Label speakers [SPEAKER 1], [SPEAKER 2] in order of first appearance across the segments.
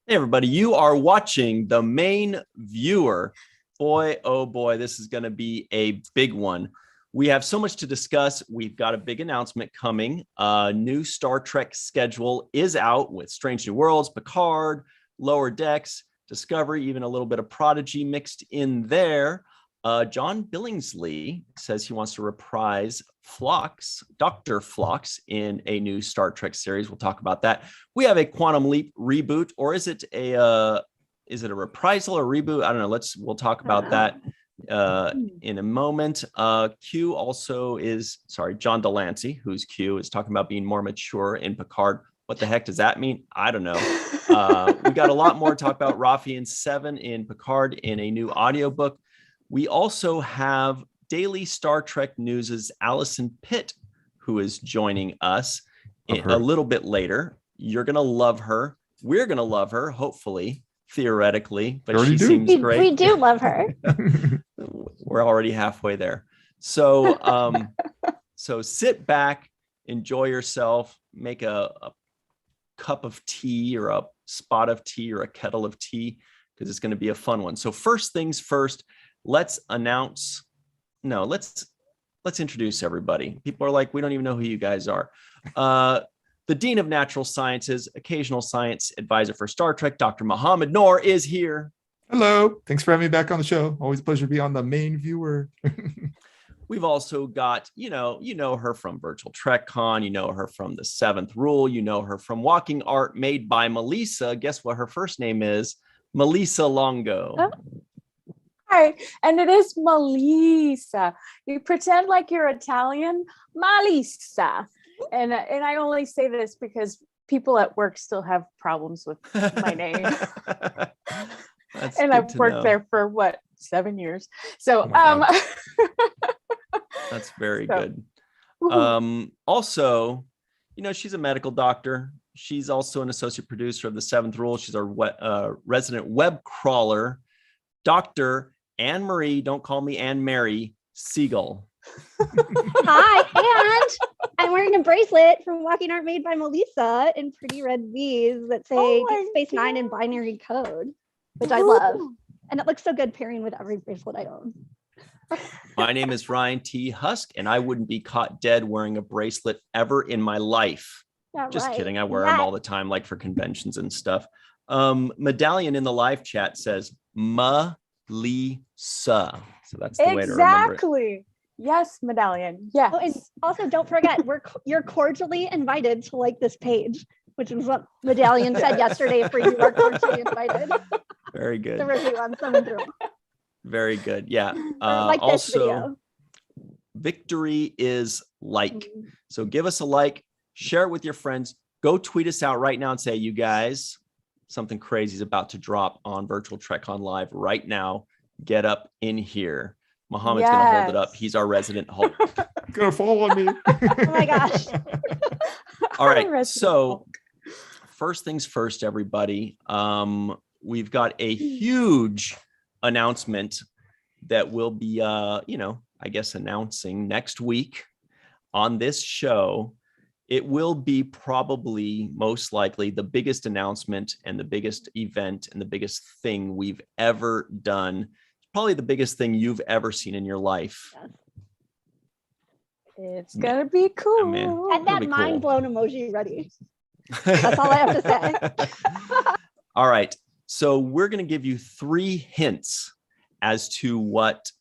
[SPEAKER 1] Hey, everybody, you are watching The Main Viewer. Boy, oh boy, this is going to be a big one. We have so much to discuss. We've got a big announcement coming. New Star Trek schedule is out with Strange New Worlds, Picard, Lower Decks, Discovery, even a little bit of Prodigy mixed in there. John Billingsley says he wants to reprise Phlox, Dr. Phlox, in a new Star Trek series. We'll talk about that. We have a Quantum Leap reboot, or is it a reprisal or reboot? I don't know. We'll talk about that in a moment. Q also is, John Delancey, who's Q, is talking about being more mature in Picard. What the heck does that mean? I don't know. We got a lot more to talk about. Rafi and Seven in Picard in a new audiobook. We also have Daily Star Trek News' Alison Pitt, who is joining us a little bit later. You're going to love her. We're going to love her, hopefully, theoretically, but she seems great.
[SPEAKER 2] We do love her.
[SPEAKER 1] We're already halfway there. So, so sit back, enjoy yourself, make a cup of tea or a spot of tea or a kettle of tea, because it's going to be a fun one. So first things first, let's introduce everybody. People are like, we don't even know who you guys are. The Dean of Natural Sciences, occasional science advisor for Star Trek, Dr. Mohammed Noor, is here.
[SPEAKER 3] Hello. Thanks for having me back on the show. Always a pleasure to be on The Main Viewer.
[SPEAKER 1] We've also got, you know her from Virtual TrekCon, you know her from The Seventh Rule, you know her from Walking Art Made by Melissa. Guess what her first name is? Melissa Longo.
[SPEAKER 2] Oh. Hi, and it is Melissa. You pretend like you're Italian, Melissa. And I only say this because people at work still have problems with my name. And I've worked there for 7 years. So
[SPEAKER 1] that's very good. Also, she's a medical doctor. She's also an associate producer of The Seventh Rule. She's our resident web crawler, Dr. Anne Marie, don't call me Anne Mary, Siegel.
[SPEAKER 2] Hi, and I'm wearing a bracelet from Walking Art Made by Melissa in pretty red V's that say Deep Space Nine in binary code, which I love. And it looks so good pairing with every bracelet I own.
[SPEAKER 1] My name is Ryan T. Husk, and I wouldn't be caught dead wearing a bracelet ever in my life.
[SPEAKER 2] Yeah,
[SPEAKER 1] just kidding. I wear them all the time, like for conventions and stuff. Medallion in the live chat says Melissa. So that's the way to remember it.
[SPEAKER 2] Yes, Medallion. Yes.
[SPEAKER 4] Oh, and also don't forget, you're cordially invited to like this page, which is what Medallion said yesterday. For you are cordially invited.
[SPEAKER 1] Very good.
[SPEAKER 4] The review on Summon Through.
[SPEAKER 1] Very good. Yeah.
[SPEAKER 4] Like this
[SPEAKER 1] also,
[SPEAKER 4] video.
[SPEAKER 1] Victory is like. So give us a like, share it with your friends. Go tweet us out right now and say, you guys, something crazy is about to drop on Virtual TrekCon Live right now. Get up in here. Mohammed's going to hold it up. He's our resident Hulk.
[SPEAKER 3] Gonna fall on me.
[SPEAKER 4] Oh my gosh.
[SPEAKER 1] All right. So first things first, everybody. We've got a huge announcement that we'll be, announcing next week on this show. It will be probably most likely the biggest announcement and the biggest event and the biggest thing we've ever done. Probably the biggest thing you've ever seen in your life.
[SPEAKER 2] It's gonna be cool.
[SPEAKER 4] And that mind blown emoji ready. That's all I have to say.
[SPEAKER 1] All right. So we're going to give you 3 hints as to what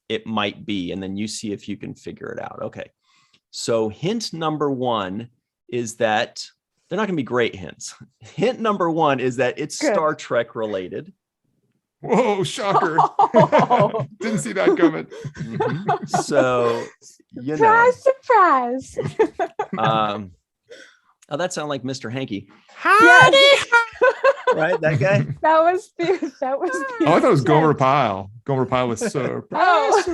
[SPEAKER 1] it might be, and then you see if you can figure it out. Okay. So hint number 1 is that they're not going to be great hints. Hint number 1 is that it's Star Trek related.
[SPEAKER 3] Whoa, shocker. Didn't see that coming.
[SPEAKER 1] Mm-hmm. So,
[SPEAKER 2] surprise.
[SPEAKER 1] Oh, that sounded like Mr. Hanky.
[SPEAKER 2] Howdy.
[SPEAKER 1] Right, that guy?
[SPEAKER 2] That was
[SPEAKER 3] Oh, I thought it was Gomer Pyle. Gomer Pyle was surprise.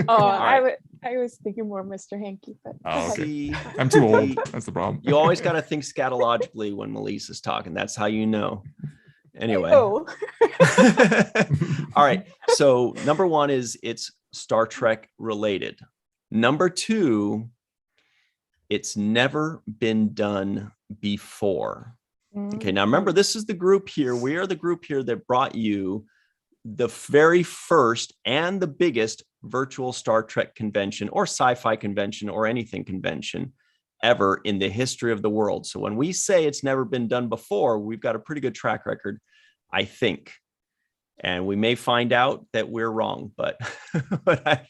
[SPEAKER 2] Oh,
[SPEAKER 1] right.
[SPEAKER 2] I was thinking more Mr. Hanky, but
[SPEAKER 1] See,
[SPEAKER 3] I'm too old. That's the problem.
[SPEAKER 1] You always got to think scatologically when Melissa's talking. That's how you know. Anyway.
[SPEAKER 2] Oh.
[SPEAKER 1] All right. So number 1 is it's Star Trek related. Number 2, it's never been done before. Okay, now remember, this is the group here. We are the group here that brought you the very first and the biggest virtual Star Trek convention or sci-fi convention or anything convention ever in the history of the world. So when we say it's never been done before, we've got a pretty good track record, I think. And we may find out that we're wrong, but, but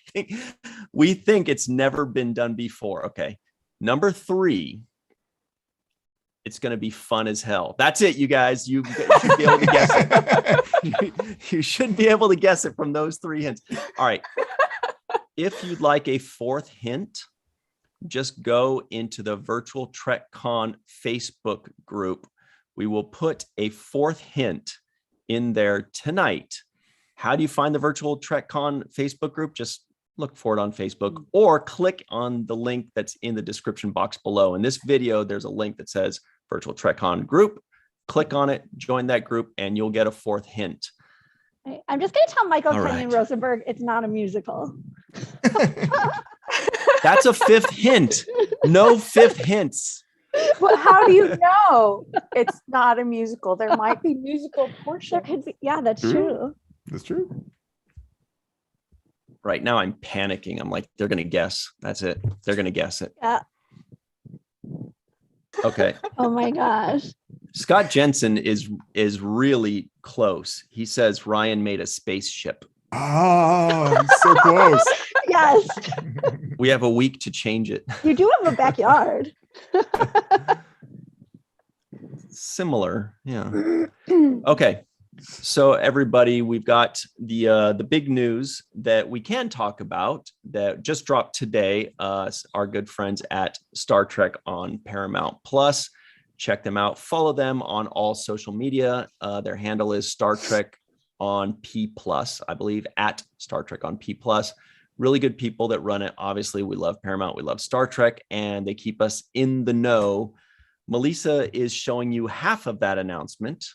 [SPEAKER 1] we think it's never been done before. Okay. Number 3. It's going to be fun as hell. That's it, you guys. You should be able to guess it. You should be able to guess it from those 3 hints. All right. If you'd like a 4th hint, just go into the Virtual TrekCon Facebook group. We will put a 4th hint in there tonight. How do you find the Virtual TrekCon Facebook group? Just look for it on Facebook or click on the link that's in the description box below. In this video, there's a link that says Virtual TrekCon group. Click on it, join that group, and you'll get a 4th hint.
[SPEAKER 4] I'm just going to tell Michael
[SPEAKER 1] All
[SPEAKER 4] Kenyon
[SPEAKER 1] right.
[SPEAKER 4] Rosenberg it's not a musical.
[SPEAKER 1] That's a 5th hint. No 5th hints.
[SPEAKER 2] Well, how do you know it's not a musical? There might be musical
[SPEAKER 4] There
[SPEAKER 2] portions.
[SPEAKER 4] could be, yeah, that's true.
[SPEAKER 3] That's true.
[SPEAKER 1] Right now I'm panicking. I'm like, they're going to guess. That's it. They're going to guess it.
[SPEAKER 4] Yeah.
[SPEAKER 1] Okay.
[SPEAKER 4] Oh my gosh.
[SPEAKER 1] Scott Jensen is really close. He says Ryan made a spaceship.
[SPEAKER 3] Oh, so close.
[SPEAKER 4] Yes.
[SPEAKER 1] We have a week to change it.
[SPEAKER 4] You do have a backyard.
[SPEAKER 1] Similar. Yeah. Okay. So everybody, we've got the big news that we can talk about that just dropped today. Our good friends at Star Trek on Paramount Plus. Check them out. Follow them on all social media. Their handle is Star Trek on P Plus, I believe, at Star Trek on P Plus. Really good people that run it. Obviously, we love Paramount. We love Star Trek, and they keep us in the know. Melissa is showing you half of that announcement.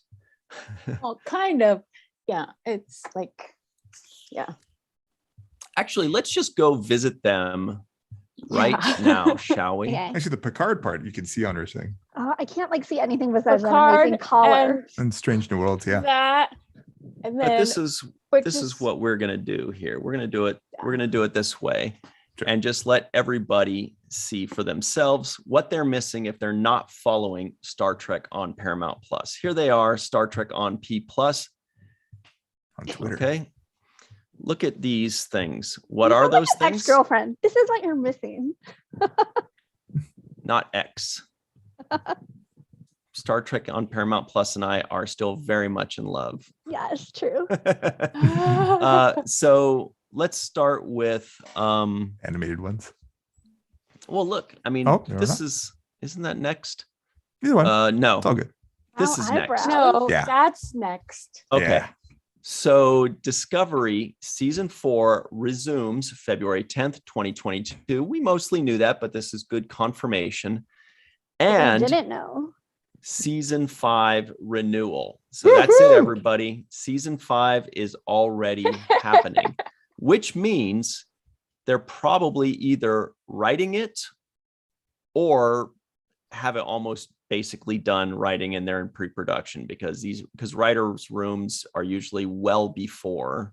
[SPEAKER 2] Well, kind of. Yeah, it's like, yeah.
[SPEAKER 1] Actually, let's just go visit them right
[SPEAKER 2] Yeah.
[SPEAKER 1] now, shall we?
[SPEAKER 4] Okay.
[SPEAKER 3] Actually, the Picard part you can see on her thing.
[SPEAKER 4] I can't like see anything besides that
[SPEAKER 2] Picard
[SPEAKER 4] amazing collar.
[SPEAKER 3] And Strange New Worlds, yeah.
[SPEAKER 2] That, and
[SPEAKER 1] But
[SPEAKER 2] then
[SPEAKER 1] this is
[SPEAKER 2] which
[SPEAKER 1] what we're gonna do here. We're gonna do it.
[SPEAKER 2] Yeah.
[SPEAKER 1] We're gonna do it this way,
[SPEAKER 3] Sure.
[SPEAKER 1] and just let everybody see for themselves what they're missing if they're not following Star Trek on Paramount Plus. Here they are, Star Trek on P Plus.
[SPEAKER 3] On Twitter.
[SPEAKER 1] Okay. Look at these things. What
[SPEAKER 4] You
[SPEAKER 1] are
[SPEAKER 4] sound like
[SPEAKER 1] those
[SPEAKER 4] an
[SPEAKER 1] things?
[SPEAKER 4] Ex-girlfriend. This is what you're missing.
[SPEAKER 1] Not X. Star Trek on Paramount Plus and I are still very much in love.
[SPEAKER 4] Yes, true.
[SPEAKER 1] So let's start with
[SPEAKER 3] Animated ones.
[SPEAKER 1] well, look, I mean,
[SPEAKER 3] Oh, there
[SPEAKER 1] this
[SPEAKER 3] are
[SPEAKER 1] isn't that next?
[SPEAKER 3] Either one.
[SPEAKER 1] No,
[SPEAKER 3] It's all good.
[SPEAKER 1] this
[SPEAKER 4] Wow,
[SPEAKER 1] is next.
[SPEAKER 4] eyebrows.
[SPEAKER 2] no,
[SPEAKER 3] Yeah.
[SPEAKER 2] that's next.
[SPEAKER 1] Okay.
[SPEAKER 3] Yeah.
[SPEAKER 1] So Discovery season 4 resumes February 10th, 2022. We mostly knew that, but this is good confirmation.
[SPEAKER 4] I
[SPEAKER 1] And
[SPEAKER 4] didn't know.
[SPEAKER 1] season 5 renewal. So that's it, everybody. Season 5 is already happening, which means they're probably either writing it or have it almost basically done writing and they're in pre-production because writers' rooms are usually well before,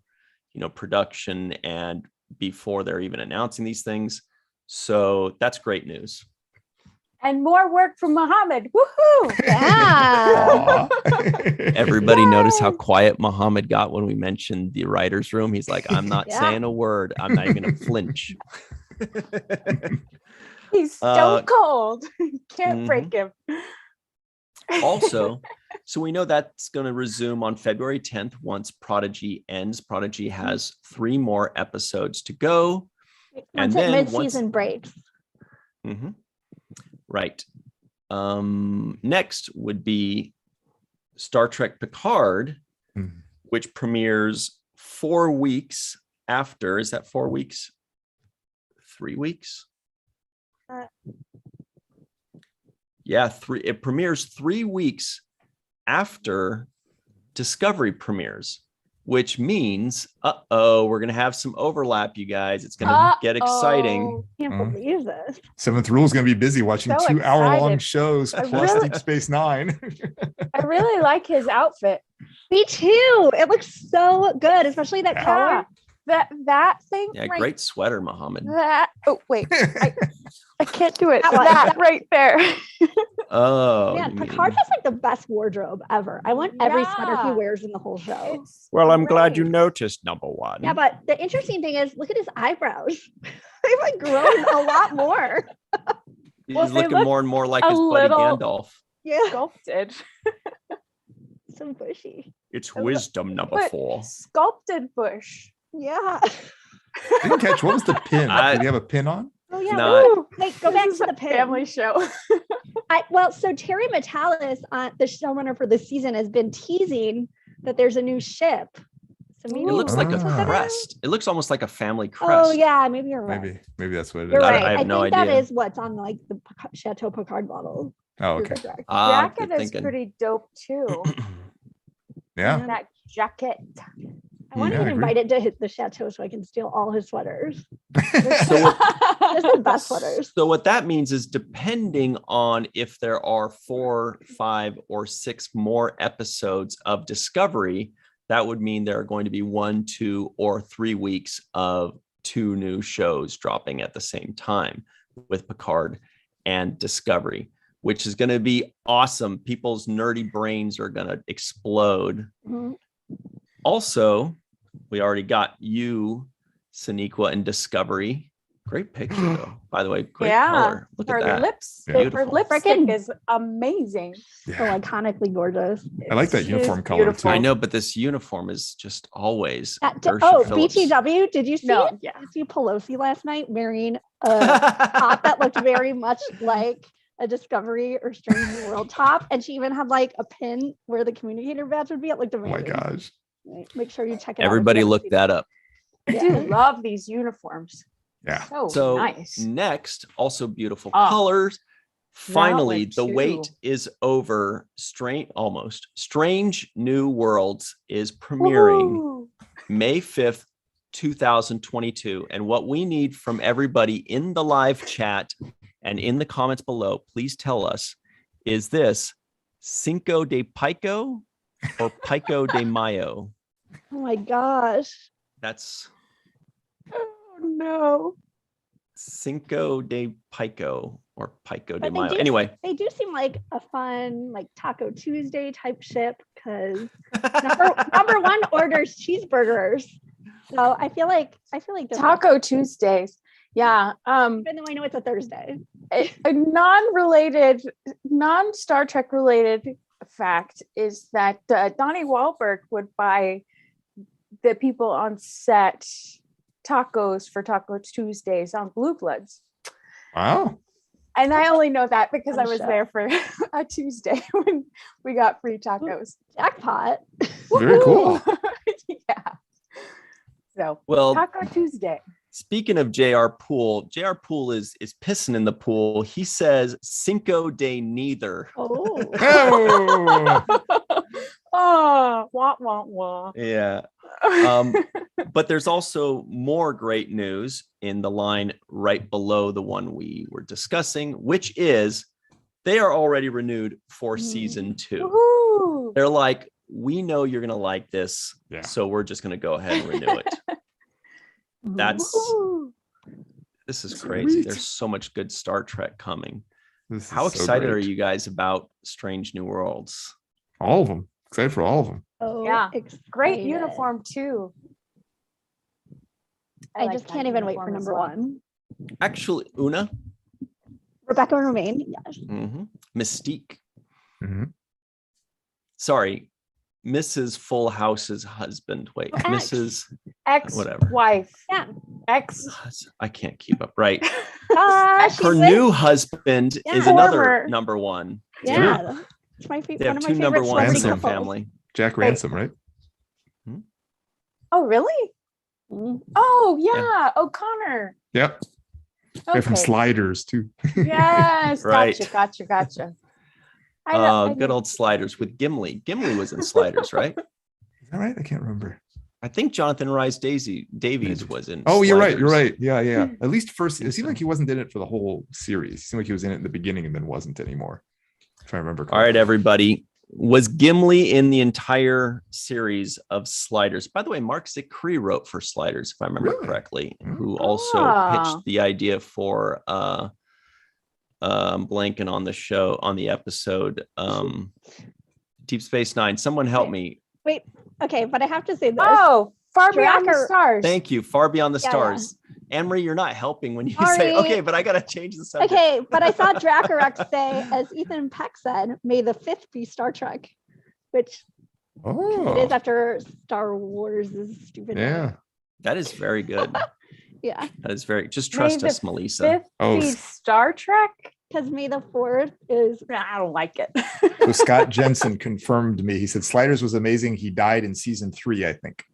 [SPEAKER 1] production and before they're even announcing these things. So that's great news.
[SPEAKER 2] And more work from Muhammad. Woohoo!
[SPEAKER 4] Yeah.
[SPEAKER 3] Aw.
[SPEAKER 1] Everybody notice how quiet Muhammad got when we mentioned the writer's room. He's like, I'm not
[SPEAKER 4] Yeah.
[SPEAKER 1] saying a word. I'm not even gonna flinch.
[SPEAKER 2] He's stone cold. Can't
[SPEAKER 1] mhm.
[SPEAKER 2] break him.
[SPEAKER 1] Also, so we know that's going to resume on February 10th once Prodigy ends. Prodigy has 3 more episodes to go.
[SPEAKER 4] Once
[SPEAKER 1] then
[SPEAKER 4] it mid-season breaks.
[SPEAKER 1] Mhm. Right. Next would be Star Trek Picard,
[SPEAKER 3] Mhm.
[SPEAKER 1] which premieres 4 weeks after. Is that 4 weeks? 3 weeks? Yeah, 3. It premieres 3 weeks after Discovery premieres. which means, we're going to have some overlap, you guys. It's going to get exciting.
[SPEAKER 4] Can't believe this.
[SPEAKER 3] Seventh Rule is going to be busy watching
[SPEAKER 2] So
[SPEAKER 3] 2-hour-long
[SPEAKER 2] excited.
[SPEAKER 3] shows plus Deep Space Nine.
[SPEAKER 2] I really like his outfit.
[SPEAKER 4] Me too. It looks so good, especially that color.
[SPEAKER 2] That thing.
[SPEAKER 1] Yeah,
[SPEAKER 2] right,
[SPEAKER 1] great sweater, Muhammad.
[SPEAKER 2] Wait. I can't do it.
[SPEAKER 4] That
[SPEAKER 2] That right there.
[SPEAKER 1] Oh,
[SPEAKER 4] Man,
[SPEAKER 1] you mean-
[SPEAKER 4] Picard has like the best wardrobe ever. I want every sweater he
[SPEAKER 2] Yeah.
[SPEAKER 4] wears in the whole show.
[SPEAKER 2] It's
[SPEAKER 1] Well, I'm glad you
[SPEAKER 2] great.
[SPEAKER 1] noticed, number one.
[SPEAKER 4] Yeah, but the interesting thing is, look at his eyebrows. They've like grown a lot more.
[SPEAKER 1] He's
[SPEAKER 2] Well, they
[SPEAKER 1] looking
[SPEAKER 2] look
[SPEAKER 1] more and more like
[SPEAKER 2] a
[SPEAKER 1] his buddy
[SPEAKER 2] little-
[SPEAKER 1] Gandalf.
[SPEAKER 4] Yeah,
[SPEAKER 2] Sculpted.
[SPEAKER 4] so bushy.
[SPEAKER 1] It's
[SPEAKER 2] look-
[SPEAKER 1] wisdom number
[SPEAKER 2] But
[SPEAKER 1] 4.
[SPEAKER 2] sculpted bush.
[SPEAKER 4] Yeah.
[SPEAKER 3] Didn't catch what was the pin?
[SPEAKER 1] I-
[SPEAKER 3] Did he have a pin on?
[SPEAKER 4] Oh yeah.
[SPEAKER 1] Not-
[SPEAKER 2] Ooh,
[SPEAKER 4] Wait, go back
[SPEAKER 2] this
[SPEAKER 4] to
[SPEAKER 2] is
[SPEAKER 4] the
[SPEAKER 2] a
[SPEAKER 4] pin.
[SPEAKER 2] family show.
[SPEAKER 4] So Terry Metalis, the showrunner for this season, has been teasing that there's a new ship. So maybe
[SPEAKER 1] It looks like a
[SPEAKER 4] that's what that is?
[SPEAKER 1] crest. It looks almost like a family crest.
[SPEAKER 4] Oh yeah, maybe you're right.
[SPEAKER 3] Maybe that's what it is.
[SPEAKER 4] You're
[SPEAKER 1] I-
[SPEAKER 4] right.
[SPEAKER 1] I
[SPEAKER 4] I,
[SPEAKER 1] have
[SPEAKER 4] think
[SPEAKER 1] no
[SPEAKER 4] that
[SPEAKER 1] idea.
[SPEAKER 4] is what's on like the Chateau Picard model.
[SPEAKER 3] Oh,
[SPEAKER 4] You're
[SPEAKER 3] okay.
[SPEAKER 4] correct.
[SPEAKER 2] Jacket
[SPEAKER 1] good
[SPEAKER 2] is
[SPEAKER 1] thinking.
[SPEAKER 2] pretty dope too.
[SPEAKER 3] Yeah.
[SPEAKER 2] That jacket.
[SPEAKER 4] I want
[SPEAKER 3] Yeah,
[SPEAKER 4] to
[SPEAKER 3] I
[SPEAKER 4] get
[SPEAKER 3] agree.
[SPEAKER 4] invited to hit the chateau so I can steal all his sweaters.
[SPEAKER 1] So
[SPEAKER 4] Those are the best sweaters.
[SPEAKER 1] So what that means is, depending on if there are 4, 5, or 6 more episodes of Discovery, that would mean there are going to be 1, 2, or 3 weeks of 2 new shows dropping at the same time with Picard and Discovery, which is going to be awesome. People's nerdy brains are going to explode.
[SPEAKER 4] Mhm.
[SPEAKER 1] Also, we already got you, Sonequa, and Discovery. Great picture, though. By the way, great
[SPEAKER 2] Yeah.
[SPEAKER 1] color. Look
[SPEAKER 2] Her
[SPEAKER 1] at that.
[SPEAKER 2] lips.
[SPEAKER 3] Yeah.
[SPEAKER 2] Her
[SPEAKER 1] Beautiful.
[SPEAKER 2] lipstick
[SPEAKER 4] Frickin-
[SPEAKER 2] is amazing.
[SPEAKER 4] So
[SPEAKER 3] Yeah.
[SPEAKER 4] iconically gorgeous.
[SPEAKER 3] I like that
[SPEAKER 2] It is
[SPEAKER 3] uniform color
[SPEAKER 2] beautiful.
[SPEAKER 3] too.
[SPEAKER 1] I know, but this uniform is just always.
[SPEAKER 4] Oh,
[SPEAKER 1] Ursula Phillips.
[SPEAKER 4] BTW, did you see
[SPEAKER 2] No,
[SPEAKER 4] it?
[SPEAKER 2] yeah.
[SPEAKER 4] Did you see Pelosi last night wearing a top that looked very much like a Discovery or Strange New World top? And she even had like a pin where the communicator badge would be. It looked
[SPEAKER 3] Oh
[SPEAKER 4] amazing.
[SPEAKER 3] my gosh.
[SPEAKER 4] Make sure you check it out.
[SPEAKER 1] Everybody look that up.
[SPEAKER 2] I do love these uniforms.
[SPEAKER 3] Yeah.
[SPEAKER 1] So
[SPEAKER 2] nice.
[SPEAKER 1] next, also beautiful
[SPEAKER 2] Ah,
[SPEAKER 1] colors. Finally,
[SPEAKER 2] one
[SPEAKER 1] the
[SPEAKER 2] too.
[SPEAKER 1] wait is over. Strange New Worlds is premiering
[SPEAKER 2] Woohoo.
[SPEAKER 1] May 5th, 2022. And what we need from everybody in the live chat and in the comments below, please tell us, is this Cinco de Pico or Pico de Mayo?
[SPEAKER 4] Oh my gosh.
[SPEAKER 1] That's
[SPEAKER 2] Oh no.
[SPEAKER 1] Cinco de Pico or Pico de
[SPEAKER 4] But they
[SPEAKER 1] Mayo.
[SPEAKER 4] do-
[SPEAKER 1] Anyway,
[SPEAKER 4] They do seem like a fun, like Taco Tuesday type ship because number one orders cheeseburgers. So I feel like they're
[SPEAKER 2] Taco Tuesdays. Yeah.
[SPEAKER 4] even though I know it's a Thursday.
[SPEAKER 2] A non-related, non-Star Trek related fact is that Donnie Wahlberg would buy the people on set tacos for Taco Tuesdays on Blue Bloods.
[SPEAKER 3] Wow.
[SPEAKER 2] And I only know that because I
[SPEAKER 4] Fun
[SPEAKER 2] was
[SPEAKER 4] show.
[SPEAKER 2] there for a Tuesday when we got free tacos.
[SPEAKER 4] Jackpot.
[SPEAKER 3] Very cool.
[SPEAKER 2] Woohoo! Yeah. So
[SPEAKER 1] well,
[SPEAKER 2] Taco Tuesday.
[SPEAKER 1] speaking of JR Poole is pissing in the pool. He says Cinco de neither.
[SPEAKER 4] Oh.
[SPEAKER 3] Oh.
[SPEAKER 2] Oh, wah, wah, wah.
[SPEAKER 1] Yeah. But there's also more great news in the line right below the one we were discussing, which is they are already renewed for season 2.
[SPEAKER 2] Woohoo.
[SPEAKER 1] They're like, we know you're going to like this.
[SPEAKER 3] Yeah.
[SPEAKER 1] So we're just going to go ahead and renew it. That's
[SPEAKER 2] Woohoo.
[SPEAKER 1] this is crazy.
[SPEAKER 3] Sweet.
[SPEAKER 1] There's so much good Star Trek coming.
[SPEAKER 3] This is
[SPEAKER 1] How
[SPEAKER 3] so
[SPEAKER 1] excited are
[SPEAKER 3] great.
[SPEAKER 1] you guys about Strange New Worlds?
[SPEAKER 3] All of them. Excited for all of them.
[SPEAKER 4] Oh,
[SPEAKER 2] Yeah. Great
[SPEAKER 4] excited.
[SPEAKER 2] uniform too.
[SPEAKER 4] I
[SPEAKER 2] like
[SPEAKER 4] just
[SPEAKER 2] that
[SPEAKER 4] can't even wait for
[SPEAKER 2] uniform as
[SPEAKER 4] number
[SPEAKER 2] well.
[SPEAKER 4] one.
[SPEAKER 1] Actually, Una,
[SPEAKER 4] Rebecca Romaine. Yes.
[SPEAKER 1] Mystique.
[SPEAKER 3] Mhm.
[SPEAKER 1] Sorry, Mrs. Full House's husband. Wait,
[SPEAKER 4] Oh, X.
[SPEAKER 1] Mrs.
[SPEAKER 2] Ex-wife.
[SPEAKER 4] Yeah.
[SPEAKER 2] Ex.
[SPEAKER 1] I can't keep up. Right.
[SPEAKER 4] She's
[SPEAKER 1] Her
[SPEAKER 4] with-
[SPEAKER 1] new husband
[SPEAKER 4] Yeah.
[SPEAKER 1] is another
[SPEAKER 2] Former.
[SPEAKER 1] number one.
[SPEAKER 4] Yeah. It's my
[SPEAKER 1] They
[SPEAKER 4] favorite.
[SPEAKER 1] have
[SPEAKER 4] One of
[SPEAKER 1] two
[SPEAKER 4] my
[SPEAKER 1] number
[SPEAKER 4] favorite
[SPEAKER 1] ones in
[SPEAKER 4] celebrity
[SPEAKER 1] the
[SPEAKER 3] Ransom.
[SPEAKER 4] couples.
[SPEAKER 1] family.
[SPEAKER 3] Jack Ransom, right?
[SPEAKER 2] Oh, really?
[SPEAKER 4] Mm.
[SPEAKER 2] Oh, yeah. O'Connor.
[SPEAKER 3] Yep.
[SPEAKER 2] Okay.
[SPEAKER 3] They're from Sliders too.
[SPEAKER 2] Yes.
[SPEAKER 1] Right.
[SPEAKER 2] Gotcha. I
[SPEAKER 1] Good old Sliders with Gimli. Gimli was in Sliders, right?
[SPEAKER 3] Is that right? I can't remember.
[SPEAKER 1] I think Jonathan Rhys Davies was in.
[SPEAKER 3] Oh, you're right.
[SPEAKER 1] Sliders.
[SPEAKER 3] You're right. Yeah. At least first, it seemed like he wasn't in it for the whole series. It seemed like he was in it in the beginning and then wasn't anymore. If I remember correctly.
[SPEAKER 1] All right, everybody. Was Gimli in the entire series of Sliders? By the way, Mark Zicree wrote for Sliders, if I remember correctly, who also pitched the idea for blanking on the show, on the episode, Deep Space Nine. Someone help me.
[SPEAKER 4] Wait, okay, but I have to say this.
[SPEAKER 2] Oh, Far Beyond the
[SPEAKER 4] Drakkar-
[SPEAKER 2] Stars.
[SPEAKER 1] Thank you. Far Beyond the
[SPEAKER 4] Yeah,
[SPEAKER 1] Stars. Anne-Marie, you're not helping when you
[SPEAKER 4] Sorry.
[SPEAKER 1] say, okay, but I got to change the subject.
[SPEAKER 4] Okay, but I saw Drakkar say, as Ethan Peck said, may the fifth be Star Trek, which it is after Star Wars is stupid.
[SPEAKER 3] Yeah.
[SPEAKER 1] That is very good.
[SPEAKER 4] Yeah.
[SPEAKER 1] That is very, just trust
[SPEAKER 2] May
[SPEAKER 1] us,
[SPEAKER 2] the
[SPEAKER 1] Melissa.
[SPEAKER 2] Fifth be Star Trek?
[SPEAKER 4] Because May the fourth is.
[SPEAKER 2] I don't like it.
[SPEAKER 5] So Scott Jensen confirmed me. He said Sliders was amazing. He died in season 3, I think.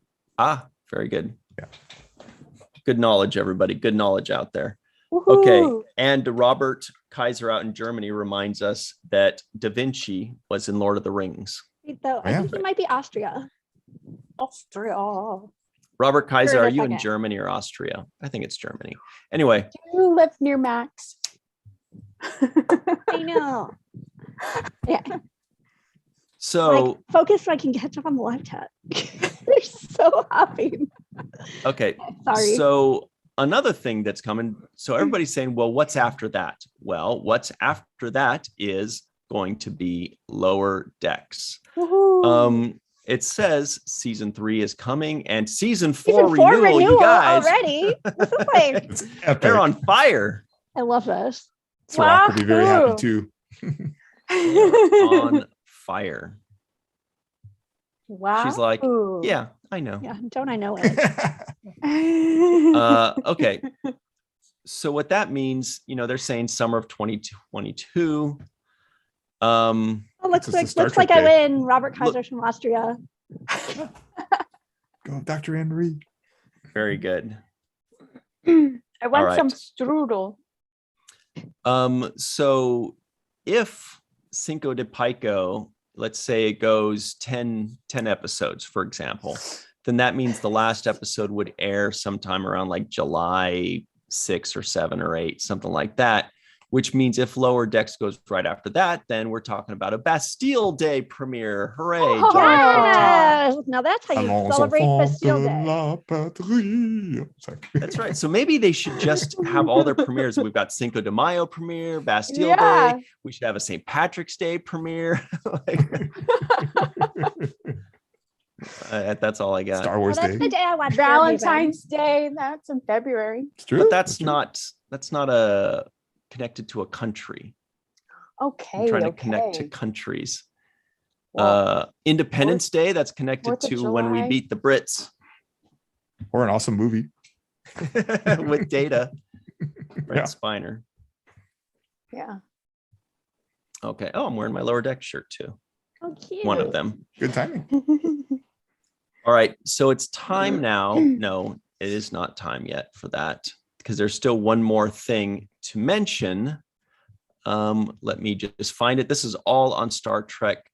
[SPEAKER 1] Very good.
[SPEAKER 5] Yeah.
[SPEAKER 1] Good knowledge, everybody. Good knowledge out there.
[SPEAKER 2] Woohoo.
[SPEAKER 1] Okay. And Robert Kaiser out in Germany reminds us that Da Vinci was in Lord of the Rings.
[SPEAKER 4] Wait, though, I
[SPEAKER 5] Yeah.
[SPEAKER 4] think it might be Austria.
[SPEAKER 2] Austria.
[SPEAKER 1] Robert Kaiser,
[SPEAKER 4] Sure,
[SPEAKER 1] are
[SPEAKER 4] if
[SPEAKER 1] you
[SPEAKER 4] I
[SPEAKER 1] in
[SPEAKER 4] get-
[SPEAKER 1] Germany or Austria? I think it's Germany. Anyway,
[SPEAKER 2] Do you live near Max?
[SPEAKER 4] I know. Yeah.
[SPEAKER 1] so
[SPEAKER 4] Like, focus so I can catch up on the live chat. They're so happy.
[SPEAKER 1] okay.
[SPEAKER 4] Sorry.
[SPEAKER 1] So another thing that's coming. So everybody's saying, well, what's after that? Well, what's after that is going to be Lower Decks.
[SPEAKER 2] Woohoo.
[SPEAKER 1] It says season 3 is coming and season
[SPEAKER 4] Season
[SPEAKER 1] 4
[SPEAKER 4] 4
[SPEAKER 1] renewal, you guys,
[SPEAKER 4] already. This is like,
[SPEAKER 5] It's epic.
[SPEAKER 1] they're on fire.
[SPEAKER 4] I love this.
[SPEAKER 5] So Rock will be very happy
[SPEAKER 2] Wahoo.
[SPEAKER 5] too.
[SPEAKER 1] On fire.
[SPEAKER 2] Wow.
[SPEAKER 1] She's like, yeah, I know.
[SPEAKER 4] Yeah, don't I know it?
[SPEAKER 1] Okay. So what that means, they're saying summer of 2022.
[SPEAKER 4] Oh, looks
[SPEAKER 3] It's just a
[SPEAKER 4] like
[SPEAKER 3] Star
[SPEAKER 4] looks like
[SPEAKER 3] Trek
[SPEAKER 4] I
[SPEAKER 3] day.
[SPEAKER 4] win. Robert Kaiser's from Austria.
[SPEAKER 5] Go, Dr. Henry.
[SPEAKER 1] Very good.
[SPEAKER 2] I want
[SPEAKER 1] right.
[SPEAKER 2] some strudel.
[SPEAKER 1] So if Cinco de Pico, let's say it goes 10 episodes, for example, then that means the last episode would air sometime around like July 6 or 7 or 8, something like that, which means if Lower Decks goes right after that, then we're talking about a Bastille Day premiere. Hooray.
[SPEAKER 2] Oh,
[SPEAKER 1] July 14th.
[SPEAKER 4] Yes. Now that's how you
[SPEAKER 5] Allons
[SPEAKER 4] celebrate
[SPEAKER 5] enfants
[SPEAKER 4] Bastille
[SPEAKER 5] de
[SPEAKER 4] Day.
[SPEAKER 5] la patrie. Sorry.
[SPEAKER 1] That's right. So maybe they should just have all their premieres. We've got Cinco de Mayo premiere, Bastille
[SPEAKER 2] Yeah.
[SPEAKER 1] Day. We should have a St. Patrick's Day premiere. That's all I got.
[SPEAKER 5] Star
[SPEAKER 4] Well,
[SPEAKER 5] Wars
[SPEAKER 4] that's
[SPEAKER 5] Day.
[SPEAKER 4] the day I watched
[SPEAKER 2] Valentine's Day. That's in February.
[SPEAKER 3] It's true.
[SPEAKER 1] But that's not connected to a country.
[SPEAKER 2] Okay.
[SPEAKER 1] I'm trying to connect to
[SPEAKER 2] okay.
[SPEAKER 1] countries.
[SPEAKER 2] Well,
[SPEAKER 1] Independence Day, that's connected
[SPEAKER 2] 4th of
[SPEAKER 1] to when we
[SPEAKER 2] July.
[SPEAKER 1] beat the Brits
[SPEAKER 5] Or an awesome movie.
[SPEAKER 1] with Data. Brent
[SPEAKER 5] Yeah.
[SPEAKER 1] Spiner.
[SPEAKER 2] yeah.
[SPEAKER 1] Okay. Oh, I'm wearing my Lower Deck shirt too.
[SPEAKER 4] Oh, cute.
[SPEAKER 1] One of them.
[SPEAKER 5] Good timing.
[SPEAKER 1] All right. So it's time now. No, it is not time yet for that because there's still one more thing to mention. Let me just find it. This is all on Star Trek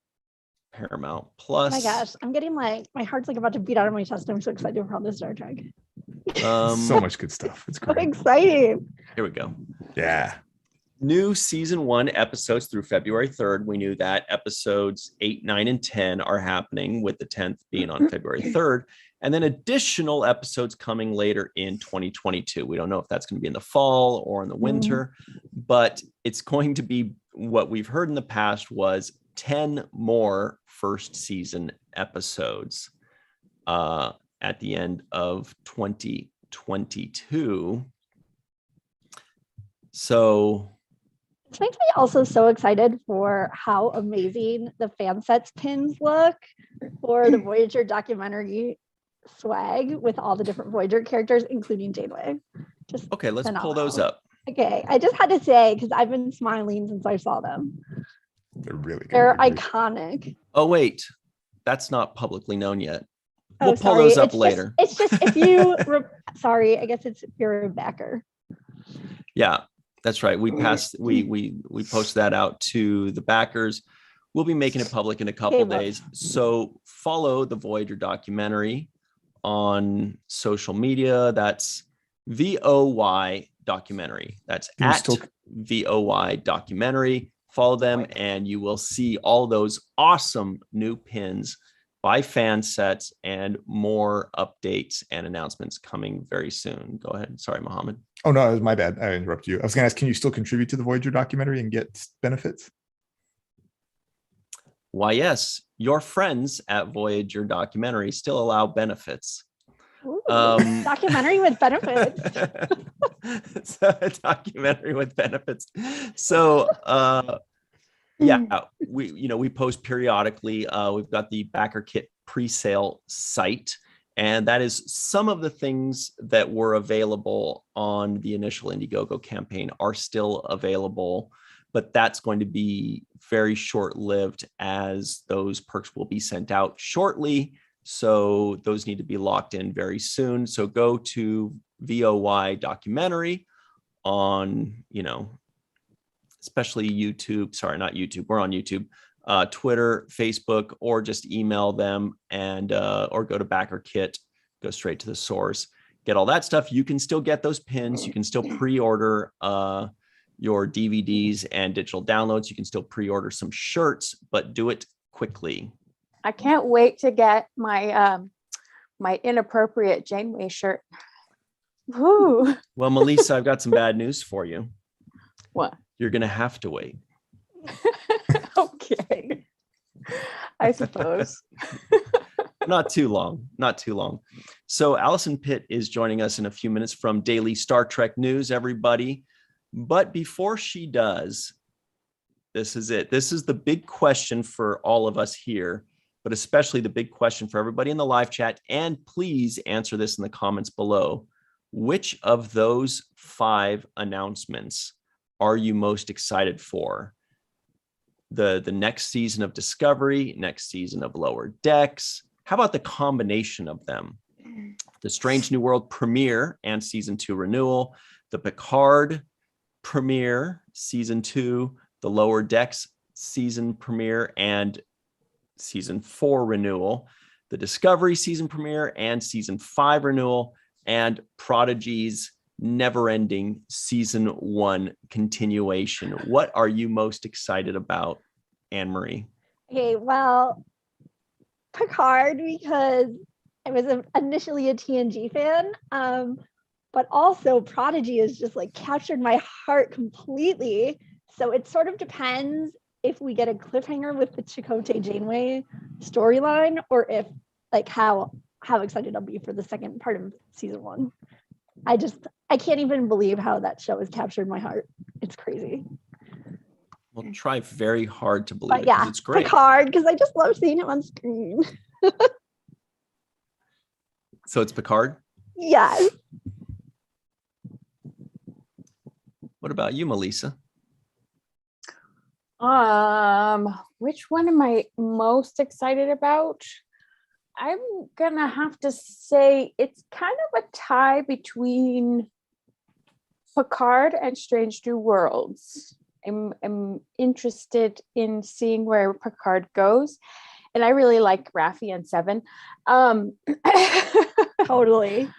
[SPEAKER 1] Paramount Plus.
[SPEAKER 4] Oh my gosh, I'm getting like my heart's like about to beat out of my chest. I'm so excited for all this Star Trek.
[SPEAKER 3] So much good stuff. It's
[SPEAKER 4] So
[SPEAKER 3] great.
[SPEAKER 4] exciting.
[SPEAKER 1] Here we go.
[SPEAKER 5] Yeah.
[SPEAKER 1] New season 1 episodes through February 3rd. We knew that episodes 8, 9, and 10 are happening, with the 10th being on February 3rd. And then additional episodes coming later in 2022. We don't know if that's going to be in the fall or in the winter, but it's going to be what we've heard in the past was 10 more first season episodes at the end of 2022. So
[SPEAKER 4] This makes me also so excited for how amazing the fan sets pins look for the Voyager documentary swag with all the different Voyager characters, including Janeway. Just
[SPEAKER 1] okay, let's pull those
[SPEAKER 4] phenomenal.
[SPEAKER 1] up.
[SPEAKER 4] Okay, I just had to say because I've been smiling since I saw them.
[SPEAKER 5] They're really good.
[SPEAKER 4] They're
[SPEAKER 5] Really good.
[SPEAKER 4] iconic.
[SPEAKER 1] Oh, wait, that's not publicly known yet.
[SPEAKER 4] Oh,
[SPEAKER 1] We'll pull
[SPEAKER 4] sorry.
[SPEAKER 1] those up
[SPEAKER 4] It's
[SPEAKER 1] later.
[SPEAKER 4] It's just if you, sorry, I guess it's if you're a backer.
[SPEAKER 1] Yeah, that's right. We post that out to the backers. We'll be making it public in a couple
[SPEAKER 4] Okay, well-
[SPEAKER 1] days. So follow the Voyager documentary on social media. That's VOY documentary. That's
[SPEAKER 5] Can you
[SPEAKER 1] at
[SPEAKER 5] still-
[SPEAKER 1] VOY documentary. Follow them and you will see all those awesome new pins by fan sets and more updates and announcements coming very soon. Go ahead. Sorry, Mohammed.
[SPEAKER 3] Oh no, it was my bad. I interrupted you. I was going to ask, can you still contribute to the Voyager documentary and get benefits?
[SPEAKER 1] Why, yes, your friends at Voyager documentary still allow benefits.
[SPEAKER 4] Ooh, documentary with benefits.
[SPEAKER 1] It's a documentary with benefits. So yeah, we post periodically. We've got the backer kit pre-sale site, and that is some of the things that were available on the initial Indiegogo campaign are still available, but that's going to be very short-lived as those perks will be sent out shortly. So those need to be locked in very soon. So go to VOY documentary on, especially YouTube. Sorry, not YouTube. We're on YouTube, Twitter, Facebook, or just email them and or go to Backer Kit, go straight to the source, get all that stuff. You can still get those pins. You can still pre-order your DVDs and digital downloads. You can still pre-order some shirts, but do it quickly.
[SPEAKER 2] I can't wait to get my my inappropriate Janeway shirt. Woo.
[SPEAKER 1] Well, Melissa, I've got some bad news for you.
[SPEAKER 2] What?
[SPEAKER 1] You're going to have to wait.
[SPEAKER 2] Okay. I suppose.
[SPEAKER 1] Not too long. So Alison Pitt is joining us in a few minutes from Daily Star Trek News, everybody. But before she does, this is it. This is the big question for all of us here, but especially the big question for everybody in the live chat. And please answer this in the comments below. Which of those 5 announcements are you most excited for? The next season of Discovery, next season of Lower Decks. How about the combination of them? The Strange New World premiere and season 2 renewal, the Picard premiere, season 2, the Lower Decks season premiere and season 4 renewal, the Discovery season premiere and season 5 renewal, and Prodigy's never-ending season 1 continuation. What are you most excited about, Anne-Marie?
[SPEAKER 4] Okay, well, Picard, because I was initially a TNG fan, but also Prodigy has just like captured my heart completely. So it sort of depends if we get a cliffhanger with the Chakotay Janeway storyline, or if like how excited I'll be for the second part of season 1. I can't even believe how that show has captured my heart. It's crazy.
[SPEAKER 1] We'll try very hard to believe
[SPEAKER 4] But
[SPEAKER 1] it
[SPEAKER 4] yeah,
[SPEAKER 1] because it's great.
[SPEAKER 4] Picard, because I just love seeing him on screen.
[SPEAKER 1] So it's Picard?
[SPEAKER 4] Yes.
[SPEAKER 1] What about you, Melissa?
[SPEAKER 2] Which one am I most excited about? I'm gonna have to say it's kind of a tie between Picard and Strange New Worlds. I'm interested in seeing where Picard goes, and I really like Raffi and Seven.
[SPEAKER 4] Totally.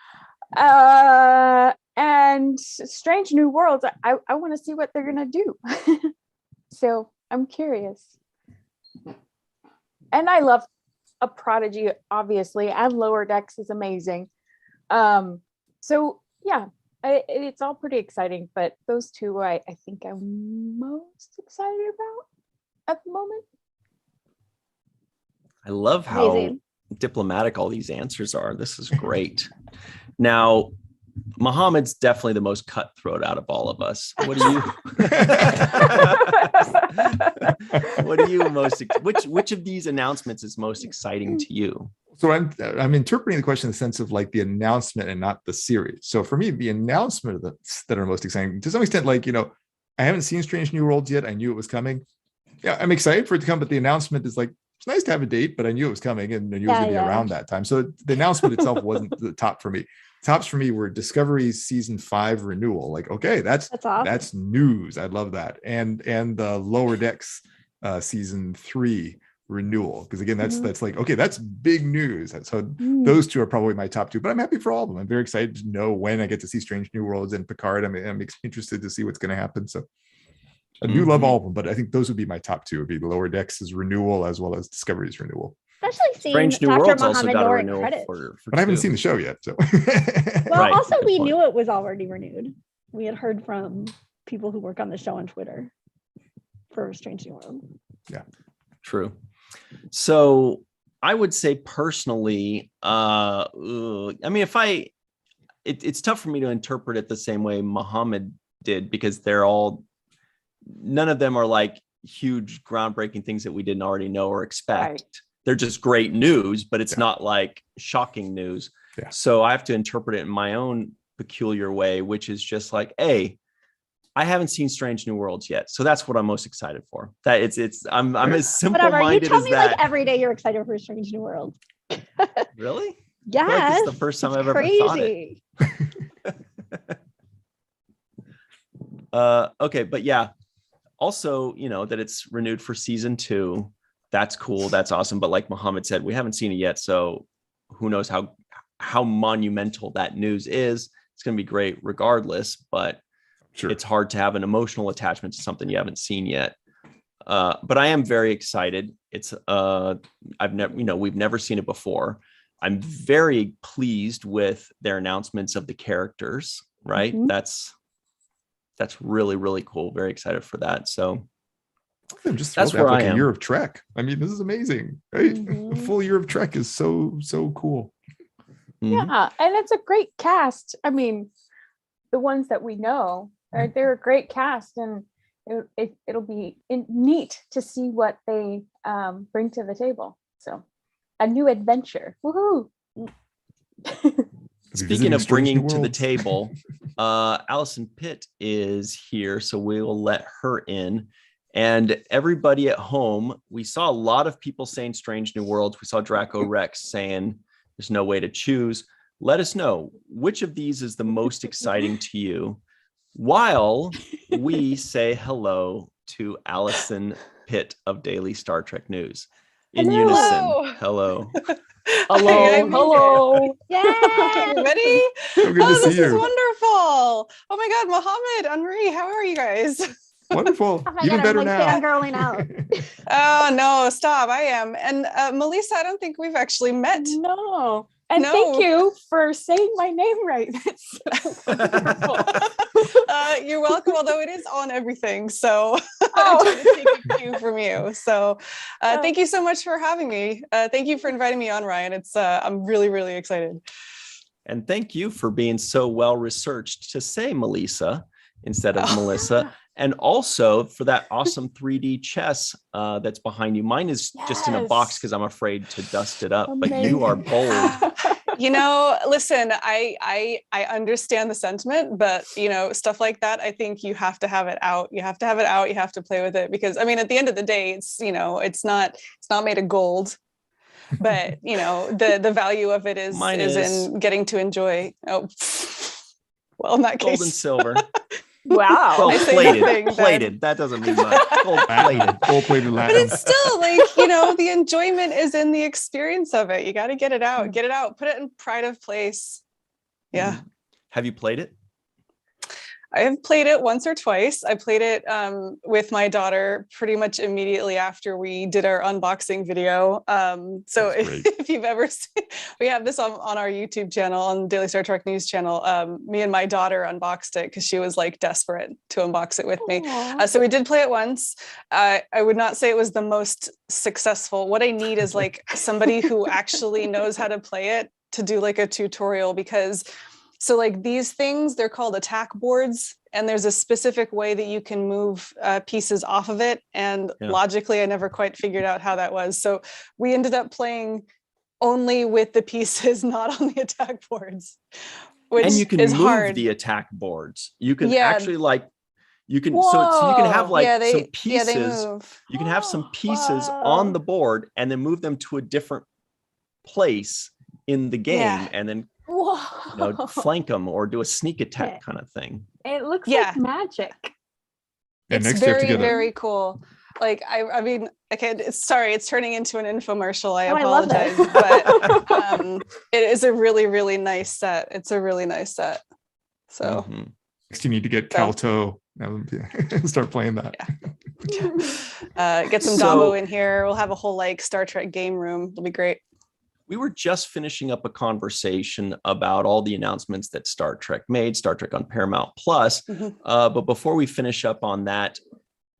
[SPEAKER 2] And Strange New Worlds, I want to see what they're gonna do. So I'm curious. And I love a Prodigy, obviously, and Lower Decks is amazing. So yeah, it's all pretty exciting, but those 2 I think I'm most excited about at the moment.
[SPEAKER 1] I love how
[SPEAKER 4] Amazing.
[SPEAKER 1] diplomatic all these answers are. This is great. Now, Mohammed's definitely the most cutthroat out of all of us. What do you? What are you most? Which of these announcements is most exciting to you?
[SPEAKER 3] So I'm interpreting the question in the sense of like the announcement and not the series. So for me, the announcement that are most exciting to some extent, like, I haven't seen Strange New Worlds yet. I knew it was coming. Yeah, I'm excited for it to come, but the announcement is like, it's nice to have a date, but I knew it was coming and I knew it was going to be around that time. So the announcement itself wasn't the top for me. Tops for me were Discovery's season 5 renewal. Like, okay, that's awesome. That's news. I love that. And the Lower Decks season 3 renewal, because again, that's
[SPEAKER 2] Mhm.
[SPEAKER 3] that's like, okay, that's big news. So
[SPEAKER 2] Mm.
[SPEAKER 3] those two are probably my top two, but I'm happy for all of them. I'm very excited to know when I get to see Strange New Worlds and Picard. I'm interested to see what's going to happen. So I do love all of them, but I think those would be my top two. Would be Lower Decks' renewal as well as Discovery's renewal.
[SPEAKER 4] Especially seeing
[SPEAKER 1] Strange New
[SPEAKER 4] Dr.
[SPEAKER 1] Worlds also
[SPEAKER 4] Mohammed
[SPEAKER 1] got a
[SPEAKER 4] Noor in
[SPEAKER 1] renewal
[SPEAKER 4] credits.
[SPEAKER 1] for
[SPEAKER 3] But I haven't
[SPEAKER 1] two.
[SPEAKER 3] seen the show yet. So
[SPEAKER 4] Well,
[SPEAKER 1] Right,
[SPEAKER 4] also
[SPEAKER 1] good
[SPEAKER 4] we
[SPEAKER 1] point.
[SPEAKER 4] knew it was already renewed. We had heard from people who work on the show on Twitter for Strange New World.
[SPEAKER 1] True. So I would say personally, I mean, it's tough for me to interpret it the same way Muhammad did, because none of them are like huge groundbreaking things that we didn't already know or expect.
[SPEAKER 2] Right.
[SPEAKER 1] They're just great news, but it's
[SPEAKER 3] Yeah.
[SPEAKER 1] not like shocking news.
[SPEAKER 3] Yeah.
[SPEAKER 1] So I have to interpret it in my own peculiar way, which is just like, hey, I haven't seen Strange New Worlds yet, so that's what I'm most excited for. That I'm as simple
[SPEAKER 4] Whatever. You
[SPEAKER 1] minded
[SPEAKER 4] tell
[SPEAKER 1] as
[SPEAKER 4] me
[SPEAKER 1] that.
[SPEAKER 4] like every day you're excited for Strange New World.
[SPEAKER 1] Really?
[SPEAKER 4] Yes.
[SPEAKER 1] like this is the first time
[SPEAKER 4] it's
[SPEAKER 1] I've ever thought it.
[SPEAKER 4] crazy.
[SPEAKER 1] Okay, but yeah, also, that it's renewed for season 2. That's cool. That's awesome. But like Muhammad said, we haven't seen it yet, so who knows how monumental that news is. It's going to be great regardless, but
[SPEAKER 3] sure.
[SPEAKER 1] it's hard to have an emotional attachment to something you haven't seen yet. But I am very excited. It's we've never seen it before. I'm very pleased with their announcements of the characters, right?
[SPEAKER 2] Mhm.
[SPEAKER 1] That's really, really cool. Very excited for that. So
[SPEAKER 3] I'm just
[SPEAKER 1] that's
[SPEAKER 3] thrilled to have
[SPEAKER 1] where
[SPEAKER 3] like
[SPEAKER 1] I
[SPEAKER 3] a
[SPEAKER 1] am.
[SPEAKER 3] year of Trek. I mean, this is amazing, right? A
[SPEAKER 2] Mhm.
[SPEAKER 3] full year of Trek is so cool.
[SPEAKER 1] Mhm.
[SPEAKER 2] Yeah, and it's a great cast. I mean, the ones that we know, right? They're a great cast, and it'll be neat to see what they bring to the table. So, a new adventure. Woohoo!
[SPEAKER 1] Speaking of bringing to the table, Alison Pitt is here, so we will let her in. And everybody at home, we saw a lot of people saying Strange New Worlds. We saw Draco Rex saying there's no way to choose. Let us know which of these is the most exciting to you, while we say hello to Alison Pitt of Daily Star Trek News. In
[SPEAKER 2] Hello.
[SPEAKER 1] unison. Hello.
[SPEAKER 2] Hello,
[SPEAKER 6] I made
[SPEAKER 2] hello.
[SPEAKER 4] Yay!
[SPEAKER 6] Everybody?
[SPEAKER 3] So good to
[SPEAKER 6] This
[SPEAKER 3] see
[SPEAKER 6] is
[SPEAKER 3] you.
[SPEAKER 6] wonderful. Oh my God, Mohammed, Henri, how are you guys?
[SPEAKER 3] Wonderful.
[SPEAKER 4] Oh my
[SPEAKER 3] Even
[SPEAKER 4] God,
[SPEAKER 3] better
[SPEAKER 4] I'm like
[SPEAKER 3] now.
[SPEAKER 4] fangirling out.
[SPEAKER 6] Oh no, stop. I am. And Melissa, I don't think we've actually met.
[SPEAKER 2] No. And
[SPEAKER 6] No.
[SPEAKER 2] thank you for saying my name right. That's so wonderful.
[SPEAKER 6] You're welcome, although it is on everything. So I
[SPEAKER 2] Oh.
[SPEAKER 6] try to take a cue from you. So thank you so much for having me. Thank you for inviting me on, Ryan. It's I'm really, really excited.
[SPEAKER 1] And thank you for being so well researched to say Melissa instead of Melissa. And also for that awesome 3D chess that's behind you. Mine is just in a box
[SPEAKER 2] Yes.
[SPEAKER 1] because I'm afraid to dust it up, but you are bold.
[SPEAKER 6] You know, listen, I understand the sentiment, but stuff like that, I think you have to have it out. You have to have it out. You have to play with it, because I mean, at the end of the day, it's it's not made of gold, but the value of it is
[SPEAKER 1] Mine
[SPEAKER 6] is
[SPEAKER 1] is.
[SPEAKER 6] in getting to enjoy. Oh, well, in that
[SPEAKER 1] Gold and
[SPEAKER 6] case,
[SPEAKER 1] silver.
[SPEAKER 2] Wow.
[SPEAKER 1] Well,
[SPEAKER 6] I say
[SPEAKER 1] plated.
[SPEAKER 6] nothing, then.
[SPEAKER 1] Plated. That doesn't mean much. Gold plated.
[SPEAKER 3] Gold-plated
[SPEAKER 6] but
[SPEAKER 3] Latin.
[SPEAKER 6] it's still like the enjoyment is in the experience of it. You got to get it out, put it in pride of place. Yeah.
[SPEAKER 1] Have you played it?
[SPEAKER 6] I have played it once or twice. I played it with my daughter pretty much immediately after we did our unboxing video. So if you've ever seen, we have this on our YouTube channel, on Daily Star Trek News channel. Me and my daughter unboxed it because she was like desperate to unbox it with me. So we did play it once. I would not say it was the most successful. What I need is like somebody who actually knows how to play it to do like a tutorial, because so like these things, they're called attack boards, and there's a specific way that you can move pieces off of it. And logically, I never quite figured out how that was. So we ended up playing only with the pieces, not on the attack boards, which
[SPEAKER 1] and you can
[SPEAKER 6] is
[SPEAKER 1] move
[SPEAKER 6] hard.
[SPEAKER 1] the attack boards. You can actually so you can have like some pieces.
[SPEAKER 6] They move.
[SPEAKER 1] You can have some pieces on the board and then move them to a different place in the game, and then flank them or do a sneak attack kind of thing.
[SPEAKER 2] It looks like magic.
[SPEAKER 3] And
[SPEAKER 6] It's
[SPEAKER 3] next you have
[SPEAKER 6] very,
[SPEAKER 3] to get
[SPEAKER 6] very cool. Like, I mean, okay, sorry, it's turning into an infomercial. I
[SPEAKER 4] love
[SPEAKER 6] apologize,
[SPEAKER 4] this.
[SPEAKER 6] but it is a really, really nice set. It's a really nice set. So
[SPEAKER 3] Next, you need to get Calto. Start playing that.
[SPEAKER 6] Get some Dabo in here. We'll have a whole like Star Trek game room. It'll be great.
[SPEAKER 1] We were just finishing up a conversation about all the announcements that Star Trek made, Star Trek on Paramount Plus. But before we finish up on that,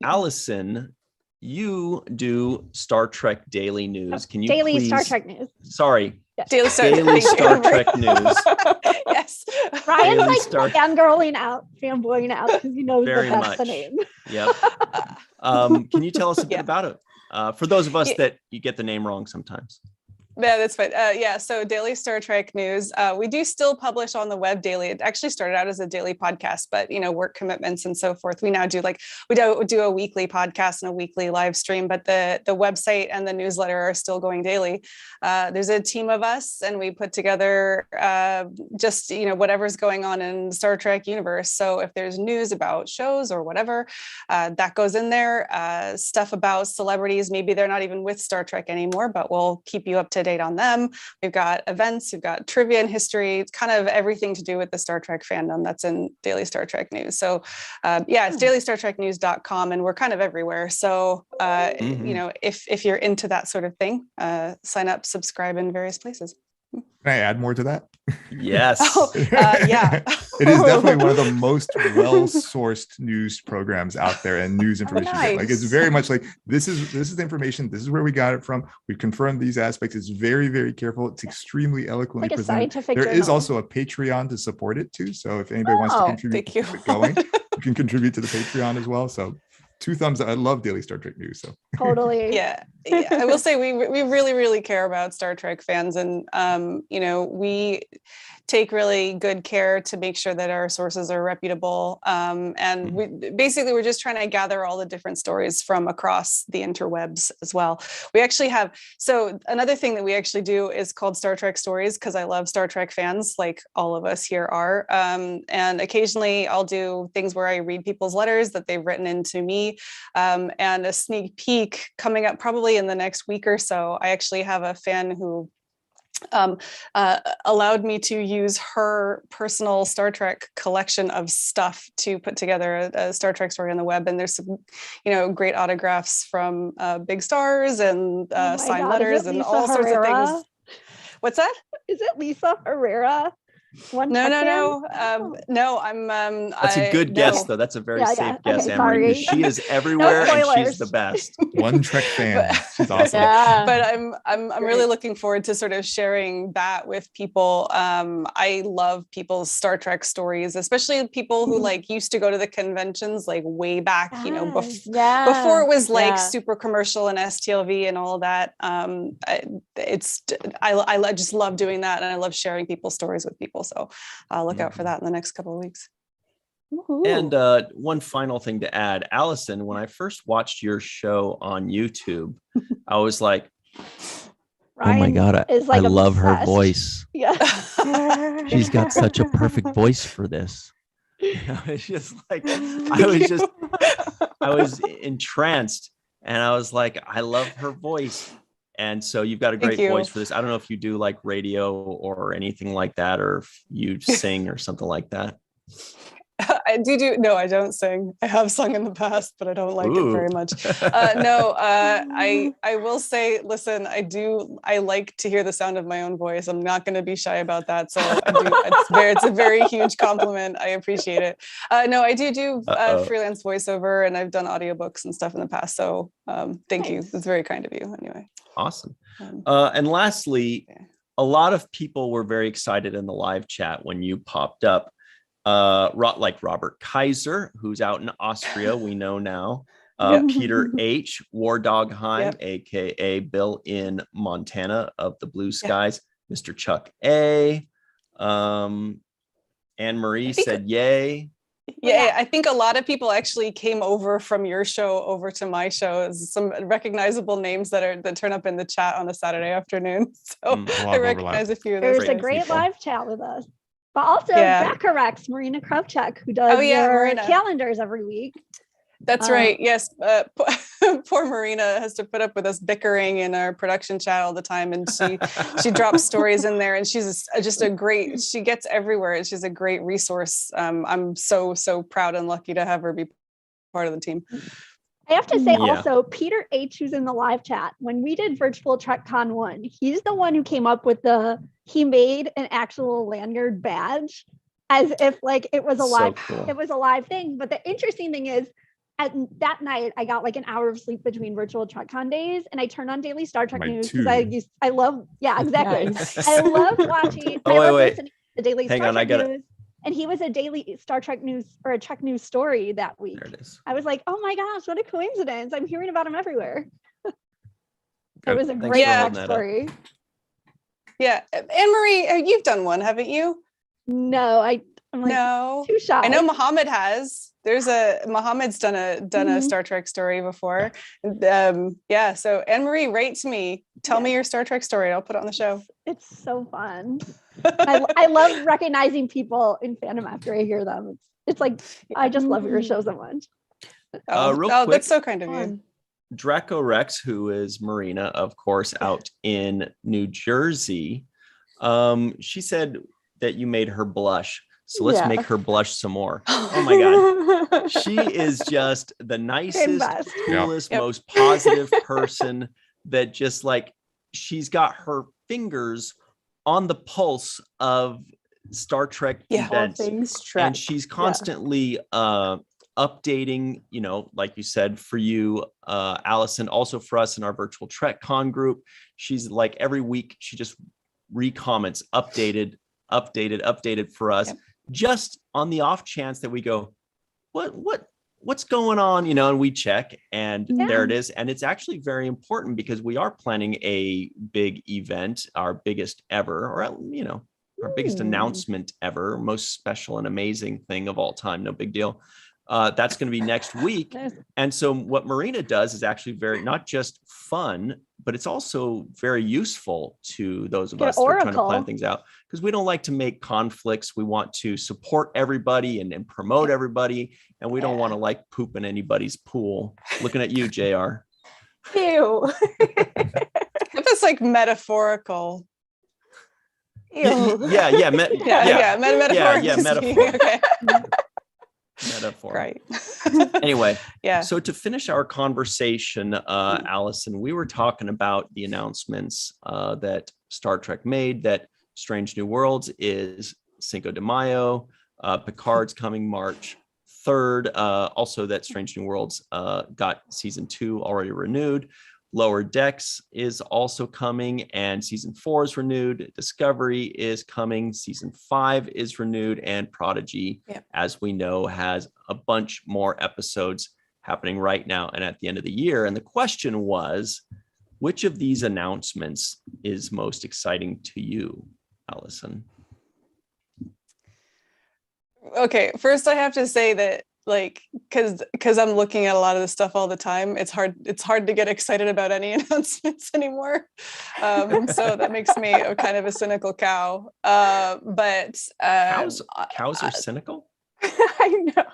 [SPEAKER 1] Alison, you do Star Trek daily news. Can you
[SPEAKER 4] Daily
[SPEAKER 1] please...
[SPEAKER 4] Star Trek news.
[SPEAKER 1] Sorry.
[SPEAKER 4] Yes.
[SPEAKER 6] Daily
[SPEAKER 1] Star Trek news.
[SPEAKER 6] Yes.
[SPEAKER 4] Ryan's
[SPEAKER 1] Daily
[SPEAKER 4] like
[SPEAKER 1] Star-
[SPEAKER 4] fanboying out because he knows
[SPEAKER 1] Very
[SPEAKER 4] that's
[SPEAKER 1] much.
[SPEAKER 4] the name.
[SPEAKER 1] Yep. Can you tell us a bit about it? For those of us that you get the name wrong sometimes.
[SPEAKER 6] Yeah, that's fine. So Daily Star Trek News. We do still publish on the web daily. It actually started out as a daily podcast, but work commitments and so forth. We now do do a weekly podcast and a weekly live stream, but the website and the newsletter are still going daily. There's a team of us, and we put together just whatever's going on in Star Trek universe. So if there's news about shows or whatever, that goes in there. Stuff about celebrities, maybe they're not even with Star Trek anymore, but we'll keep you up to date on them. We've got events, we've got trivia and history. It's kind of everything to do with the Star Trek fandom that's in Daily Star Trek News. So it's dailystartreknews.com, and we're kind of everywhere. So if you're into that sort of thing, sign up, subscribe in various places.
[SPEAKER 3] Can I add more to that?
[SPEAKER 1] Yes.
[SPEAKER 6] Yeah.
[SPEAKER 3] It is definitely one of the most well-sourced news programs out there and news information.
[SPEAKER 6] Nice.
[SPEAKER 3] Like, it's very much like this is the information. This is where we got it from. We've confirmed these aspects. It's very, very careful. It's extremely eloquently
[SPEAKER 4] Like a
[SPEAKER 3] presented.
[SPEAKER 4] scientific
[SPEAKER 3] There is
[SPEAKER 4] journal.
[SPEAKER 3] also a Patreon to support it too. So if anybody wants to contribute to keep it going, you can contribute to the Patreon as well. So 2 thumbs up. I love Daily Star Trek News. So
[SPEAKER 4] Totally.
[SPEAKER 6] Yeah. I will say we really, really care about Star Trek fans, and we take really good care to make sure that our sources are reputable. And we're just trying to gather all the different stories from across the interwebs as well. We actually have, so another thing that we actually do is called Star Trek Stories, because I love Star Trek fans, like all of us here are. And occasionally I'll do things where I read people's letters that they've written into me, and a sneak peek coming up probably in the next week or so. I actually have a fan who allowed me to use her personal Star Trek collection of stuff to put together a Star Trek story on the web. And there's some, great autographs from big stars and signed letters and all sorts of things. What's that?
[SPEAKER 4] Is it Lisa Herrera?
[SPEAKER 6] No. I'm.
[SPEAKER 1] That's a good guess, though. That's a very safe guess,
[SPEAKER 4] okay,
[SPEAKER 1] Anne-Marie, because
[SPEAKER 4] sorry.
[SPEAKER 1] she is everywhere and she's
[SPEAKER 4] spoilers.
[SPEAKER 1] the best.
[SPEAKER 3] one Trek fan. She's awesome.
[SPEAKER 2] Yeah.
[SPEAKER 6] But I'm really looking forward to sort of sharing that with people. I love people's Star Trek stories, especially people who like used to go to the conventions like way back, before it was like super commercial and STLV and all of that. I just love doing that, and I love sharing people's stories with people. So look out for that in the next couple of weeks.
[SPEAKER 1] And one final thing to add, Alison, when I first watched your show on YouTube, I was like,
[SPEAKER 4] Ryan
[SPEAKER 7] oh my God, I love her
[SPEAKER 4] obsessed.
[SPEAKER 7] voice.
[SPEAKER 4] Yeah.
[SPEAKER 7] She's got such a perfect voice for this.
[SPEAKER 1] It's just like, I was entranced, and I was like, I love her voice. And so you've got a great voice for this. I don't know if you do like radio or anything like that, or if you sing or something like that.
[SPEAKER 6] I do. No, I don't sing. I have sung in the past, but I don't like it very much. I will say, listen, I like to hear the sound of my own voice. I'm not going to be shy about that. So it's a very huge compliment. I appreciate it. No, I do freelance voiceover, and I've done audiobooks and stuff in the past. So thank you. It's very kind of you anyway.
[SPEAKER 1] Awesome. And lastly, a lot of people were very excited in the live chat when you popped up. Like Robert Kaiser, who's out in Austria, we know now. Peter H. War Dog Heim, aka Bill in Montana of the Blue Skies. Mr. Chuck A. Anne-Marie said yay.
[SPEAKER 6] Yeah, I think a lot of people actually came over from your show over to my show. Some recognizable names that turn up in the chat on a Saturday afternoon. So I recognize a few of those.
[SPEAKER 4] There's a great live chat with us. But also Bacharach's Marina Kravchuk, who does your calendars every week.
[SPEAKER 6] That's right. Yes. poor Marina has to put up with us bickering in our production chat all the time, and she drops stories in there, and she's just a great. She gets everywhere, and she's a great resource. I'm so proud and lucky to have her be part of the team.
[SPEAKER 4] I have to say also, Peter H, who's in the live chat, when we did Virtual TrekCon 1, he's the one who came up with he made an actual lanyard badge as if like it was a live thing. But the interesting thing is, that night I got like an hour of sleep between Virtual TrekCon days, and I turned on daily Star Trek news because I love, exactly. Nice. I love watching. Listening to the daily Star Trek news. And he was a daily Star Trek news or a Trek news story that week.
[SPEAKER 1] There it is.
[SPEAKER 4] I was like, oh my gosh, what a coincidence. I'm hearing about him everywhere. It was a great Trek story.
[SPEAKER 6] Yeah. Anne-Marie, you've done one, haven't you?
[SPEAKER 4] No, I'm like too shy.
[SPEAKER 6] I know Mohammed has. Mohammed's done a Star Trek story before. So Anne-Marie, write to me. Tell me your Star Trek story. I'll put it on the show.
[SPEAKER 4] It's so fun. I love recognizing people in fandom after I hear them. It's like, I just love your show so much.
[SPEAKER 1] Real quick,
[SPEAKER 6] that's so kind of you.
[SPEAKER 1] Draco Rex, who is Marina, of course, out in New Jersey. She said that you made her blush. So let's make her blush some more. Oh my God. She is just the nicest, coolest, most positive person that just like, she's got her fingers on the pulse of Star Trek events. And she's constantly updating, like you said, for you, Alison, also for us in our virtual TrekCon group. She's like every week, she just recomments, updated for us. Just on the off chance that we go, what's going on, and we check, and there it is. And it's actually very important because we are planning a big event, our biggest ever, or our biggest announcement ever, most special and amazing thing of all time. No big deal. That's going to be next week. And so what Marina does is actually very, not just fun, but it's also very useful to those of us that are trying to plan things out, because we don't like to make conflicts. We want to support everybody and promote everybody. And we don't want to like poop in anybody's pool. Looking at you, JR.
[SPEAKER 2] Ew.
[SPEAKER 6] That's like metaphorical.
[SPEAKER 2] Ew.
[SPEAKER 6] Metaphor. Okay.
[SPEAKER 1] Metaphor.
[SPEAKER 6] Right.
[SPEAKER 1] Anyway, so to finish our conversation, Alison, we were talking about the announcements that Star Trek made, that Strange New Worlds is Cinco de Mayo, Picard's coming March 3rd, also that Strange New Worlds got season 2 already renewed. Lower Decks is also coming, and season 4 is renewed. Discovery is coming. Season 5 is renewed, and Prodigy, as we know, has a bunch more episodes happening right now and at the end of the year. And the question was, which of these announcements is most exciting to you, Alison?
[SPEAKER 6] Okay, first I have to say that, like, because I'm looking at a lot of this stuff all the time, it's hard to get excited about any announcements anymore. So that makes me a kind of a cynical cow. But
[SPEAKER 1] cows are cynical?
[SPEAKER 2] I know.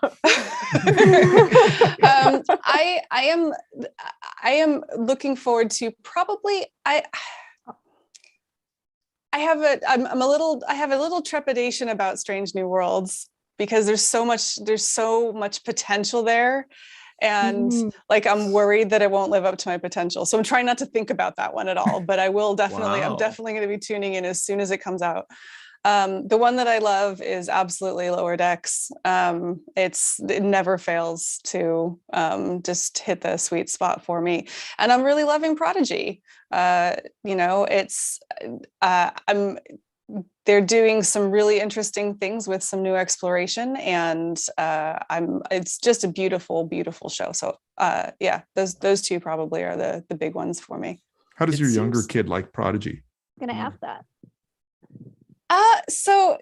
[SPEAKER 6] I am looking forward to probably I have a little trepidation about Strange New Worlds, because there's so much potential there, and like I'm worried that it won't live up to my potential. So I'm trying not to think about that one at all, but I will definitely. Wow. I'm definitely going to be tuning in as soon as it comes out. The one that I love is absolutely Lower Decks. It never fails to just hit the sweet spot for me, and I'm really loving Prodigy. They're doing some really interesting things with some new exploration, and it's just a beautiful, beautiful show. So those two probably are the big ones for me.
[SPEAKER 3] How does your younger kid like Prodigy?
[SPEAKER 4] I'm gonna ask that.
[SPEAKER 6] So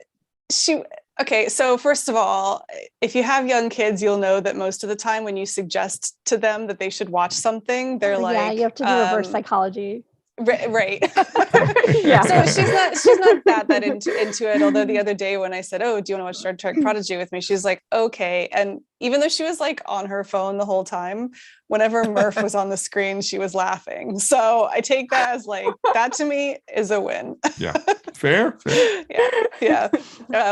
[SPEAKER 6] first of all, if you have young kids, you'll know that most of the time when you suggest to them that they should watch something, they're like,
[SPEAKER 4] you have to do reverse psychology.
[SPEAKER 6] Right. So she's not that into it. Although the other day when I said, "Oh, do you want to watch Star Trek Prodigy with me?" She's like, "Okay." And even though she was like on her phone the whole time, whenever Murph was on the screen, she was laughing. So I take that as like, that to me is a win.
[SPEAKER 3] Yeah. Fair.
[SPEAKER 6] Yeah.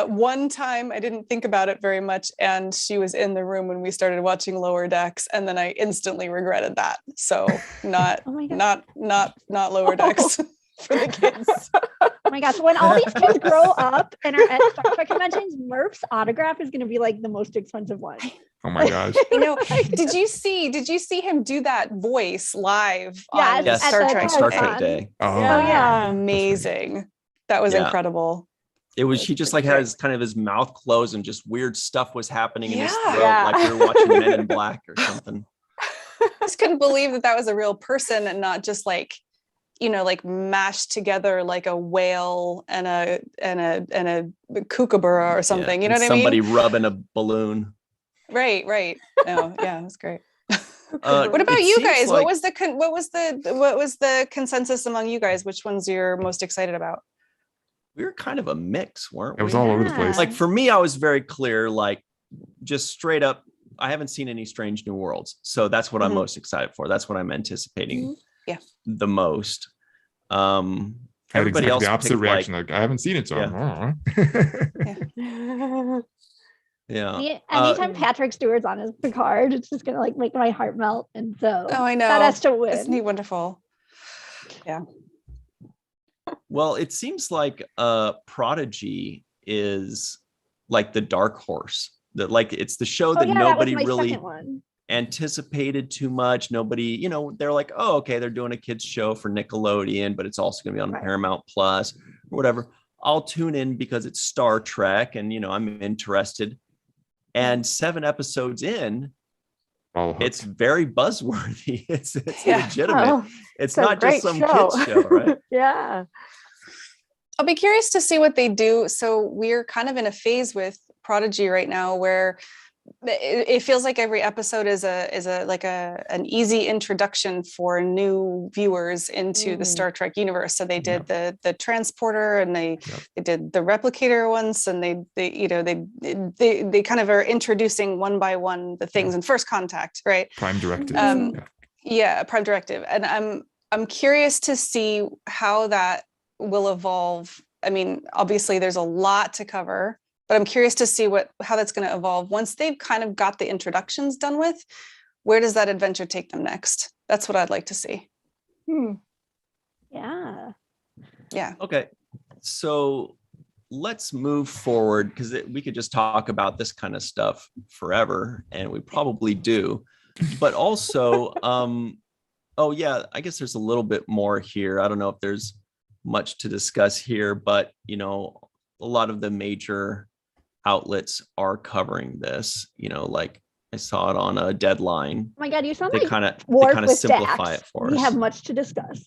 [SPEAKER 6] One time I didn't think about it very much, and she was in the room when we started watching Lower Decks, and then I instantly regretted that. So not Lower Decks for the kids.
[SPEAKER 4] Oh my gosh, when all these kids grow up and are at Star Trek conventions, Murph's autograph is going to be like the most expensive one.
[SPEAKER 3] Oh my gosh.
[SPEAKER 6] You know, did you see him do that voice live on
[SPEAKER 4] Yes,
[SPEAKER 6] Star Trek
[SPEAKER 1] Day?
[SPEAKER 3] Oh
[SPEAKER 6] yeah, amazing. That was incredible.
[SPEAKER 1] It was, he just like had his kind of his mouth closed and just weird stuff was happening in his throat, like we were watching Men in Black or something.
[SPEAKER 6] I just couldn't believe that was a real person and not just like, you know, like mashed together like a whale and a kookaburra or something. You know what I mean?
[SPEAKER 1] Somebody rubbing a balloon.
[SPEAKER 6] Right. Oh, yeah, that's great. What about you guys? Like, what was the consensus among you guys? Which ones you're most excited about?
[SPEAKER 1] We were kind of a mix, weren't we?
[SPEAKER 3] It was all over the place.
[SPEAKER 1] Like for me, I was very clear, like just straight up, I haven't seen any Strange New Worlds. So that's what I'm most excited for. That's what I'm anticipating the most. Everybody else
[SPEAKER 3] the opposite reaction.
[SPEAKER 1] Like,
[SPEAKER 3] I haven't seen it, so
[SPEAKER 1] yeah.
[SPEAKER 4] Anytime Patrick Stewart's on his Picard, it's just gonna like make my heart melt. And so
[SPEAKER 6] I know
[SPEAKER 4] that has to win.
[SPEAKER 6] Isn't he wonderful? Yeah.
[SPEAKER 1] Well, it seems like Prodigy is like the dark horse. That like it's the show that nobody really anticipated too much. Nobody, you know, they're like, oh, okay, they're doing a kids show for Nickelodeon, but it's also going to be on Paramount Plus or whatever. I'll tune in because it's Star Trek, and you know, I'm interested. And 7 episodes in, it's very buzzworthy. It's legitimate. It's not just some kids show, right?
[SPEAKER 2] Yeah.
[SPEAKER 6] I'll be curious to see what they do. So we're kind of in a phase with Prodigy right now where it feels like every episode is an easy introduction for new viewers into the Star Trek universe. So they did the transporter, and they did the replicator once, and they kind of are introducing one by one the things in First Contact, right?
[SPEAKER 3] Prime Directive.
[SPEAKER 6] Prime Directive, and I'm curious to see how that will evolve. I mean, obviously there's a lot to cover, but I'm curious to see how that's going to evolve once they've kind of got the introductions done with. Where does that adventure take them next? That's what I'd like to see.
[SPEAKER 4] Yeah.
[SPEAKER 1] Okay, so let's move forward, because we could just talk about this kind of stuff forever, and we probably do. But also, I guess there's a little bit more here. I don't know if there's much to discuss here, but you know, a lot of the major outlets are covering this. You know, like I saw it on a Deadline.
[SPEAKER 4] Oh my God, you sound
[SPEAKER 1] they
[SPEAKER 4] like
[SPEAKER 1] kind of simplify it for us.
[SPEAKER 4] We have much to discuss.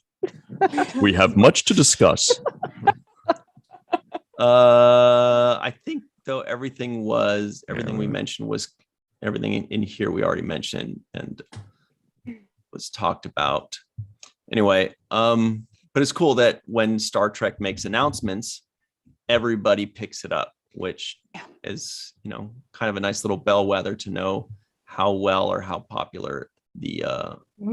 [SPEAKER 1] We have much to discuss. I think though everything we mentioned was everything in here we already mentioned and was talked about. Anyway, but it's cool that when Star Trek makes announcements, everybody picks it up, which is, you know, kind of a nice little bellwether to know how well or how popular the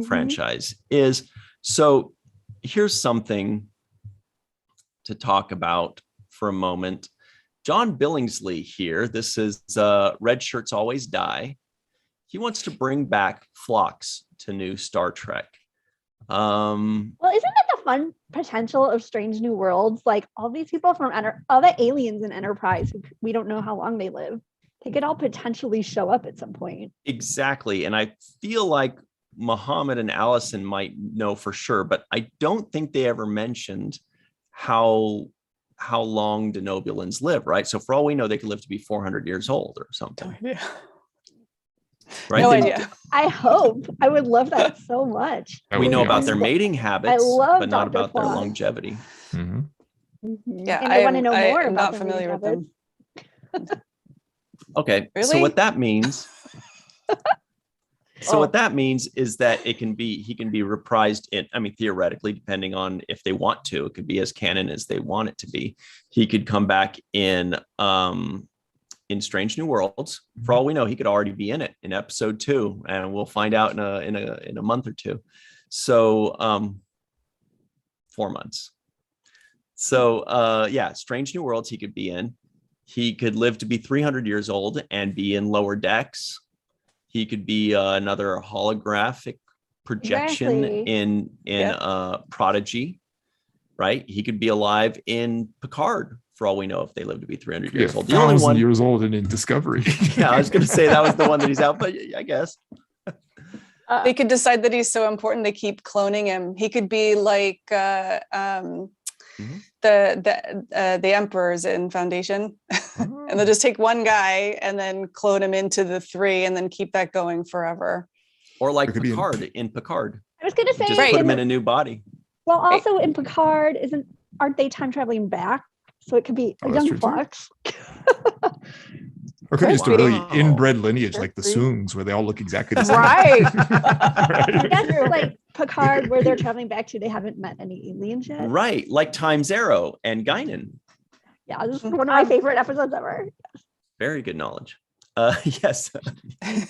[SPEAKER 1] franchise is. So here's something to talk about for a moment. John Billingsley here. This is Red Shirts Always Die. He wants to bring back Phlox to new Star Trek.
[SPEAKER 4] Well, isn't that the fun potential of Strange New Worlds? Like all these people from all the aliens in Enterprise, we don't know how long they live. They could all potentially show up at some point. Exactly.
[SPEAKER 1] And I feel like Muhammad and Alison might know for sure, but I don't think they ever mentioned how long Denobulans live, right? So for all we know, they could live to be 400 years old or something.
[SPEAKER 6] Yeah.
[SPEAKER 1] Right?
[SPEAKER 6] No idea.
[SPEAKER 4] I hope. I would love that so much.
[SPEAKER 1] We know about their mating habits, but not
[SPEAKER 4] Dr.
[SPEAKER 1] about their
[SPEAKER 4] Phlox.
[SPEAKER 1] longevity.
[SPEAKER 6] Yeah,
[SPEAKER 4] and I want to know more
[SPEAKER 6] I'm
[SPEAKER 4] about
[SPEAKER 6] not familiar with them.
[SPEAKER 1] Okay,
[SPEAKER 6] Really?
[SPEAKER 1] so what that means what that means is that he can be reprised in, I mean, theoretically, depending on if they want to, it could be as canon as they want it to be. He could come back in in Strange New Worlds. For all we know, he could already be in it in episode 2, and we'll find out in a month or two. So 4 months. So yeah, Strange New Worlds he could be in. He could live to be 300 years old and be in Lower Decks. He could be another holographic projection in Prodigy, right? He could be alive in Picard, for all we know, if they live to be 300 years old. The only one
[SPEAKER 3] years old and in Discovery.
[SPEAKER 1] Yeah, I was going to say that was the one that he's out, but I guess.
[SPEAKER 6] They could decide that he's so important they keep cloning him. He could be like the emperors in Foundation, and they'll just take one guy and then clone him into the 3, and then keep that going forever.
[SPEAKER 1] Or like Picard in Picard.
[SPEAKER 4] I was going to say,
[SPEAKER 1] just put him in a new body.
[SPEAKER 4] Well, also in Picard, aren't they time traveling back? So it could be a young Phlox.
[SPEAKER 3] Or could be just a really inbred lineage like the Soongs, where they all look exactly the same.
[SPEAKER 2] Right.
[SPEAKER 4] I guess like Picard, where they're traveling back to, they haven't met any aliens yet.
[SPEAKER 1] Right, like Time Zero and Guinan.
[SPEAKER 4] Yeah, this is one of my favorite episodes ever.
[SPEAKER 1] Very good knowledge. Yes,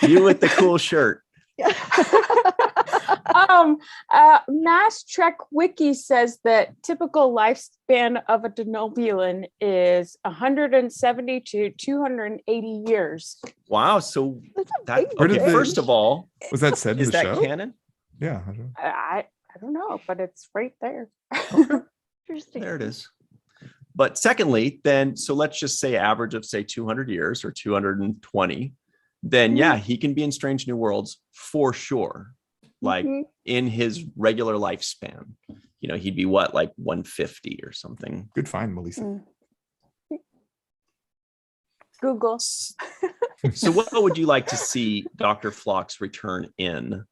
[SPEAKER 1] you with the cool shirt.
[SPEAKER 2] Mass Trek Wiki says that typical lifespan of a Denobulan is 170 to 280 years.
[SPEAKER 1] Wow, so that first of all,
[SPEAKER 3] was that said in
[SPEAKER 1] is
[SPEAKER 3] the
[SPEAKER 1] that
[SPEAKER 3] show?
[SPEAKER 1] canon?
[SPEAKER 3] Yeah,
[SPEAKER 2] I don't know, but it's right there.
[SPEAKER 4] Interesting.
[SPEAKER 1] There it is. But secondly, then, so let's just say average of say 200 years or 220. Then yeah, he can be in Strange New Worlds for sure. Like in his regular lifespan, you know, he'd be what, like 150 or something.
[SPEAKER 3] Good find, Melissa.
[SPEAKER 2] Google.
[SPEAKER 1] So what would you like to see Dr. Phlox return in?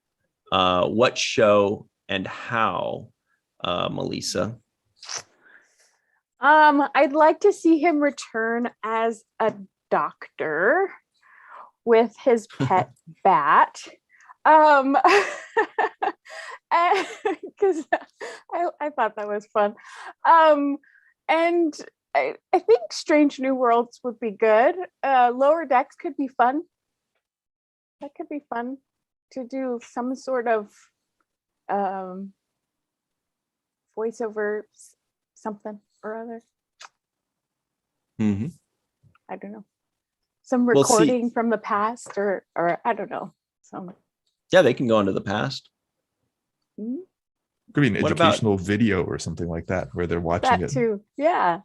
[SPEAKER 1] What show and how, Melissa?
[SPEAKER 2] I'd like to see him return as a doctor with his pet bat. Because I thought that was fun. And I think Strange New Worlds would be good. Lower Decks could be fun. That could be fun to do some sort of voiceover something or other.
[SPEAKER 1] Mm-hmm.
[SPEAKER 2] I don't know. Some recording from the past or I don't know.
[SPEAKER 1] Yeah, they can go into the past.
[SPEAKER 3] Could be an educational video or something like that where they're watching it
[SPEAKER 2] too. Yeah.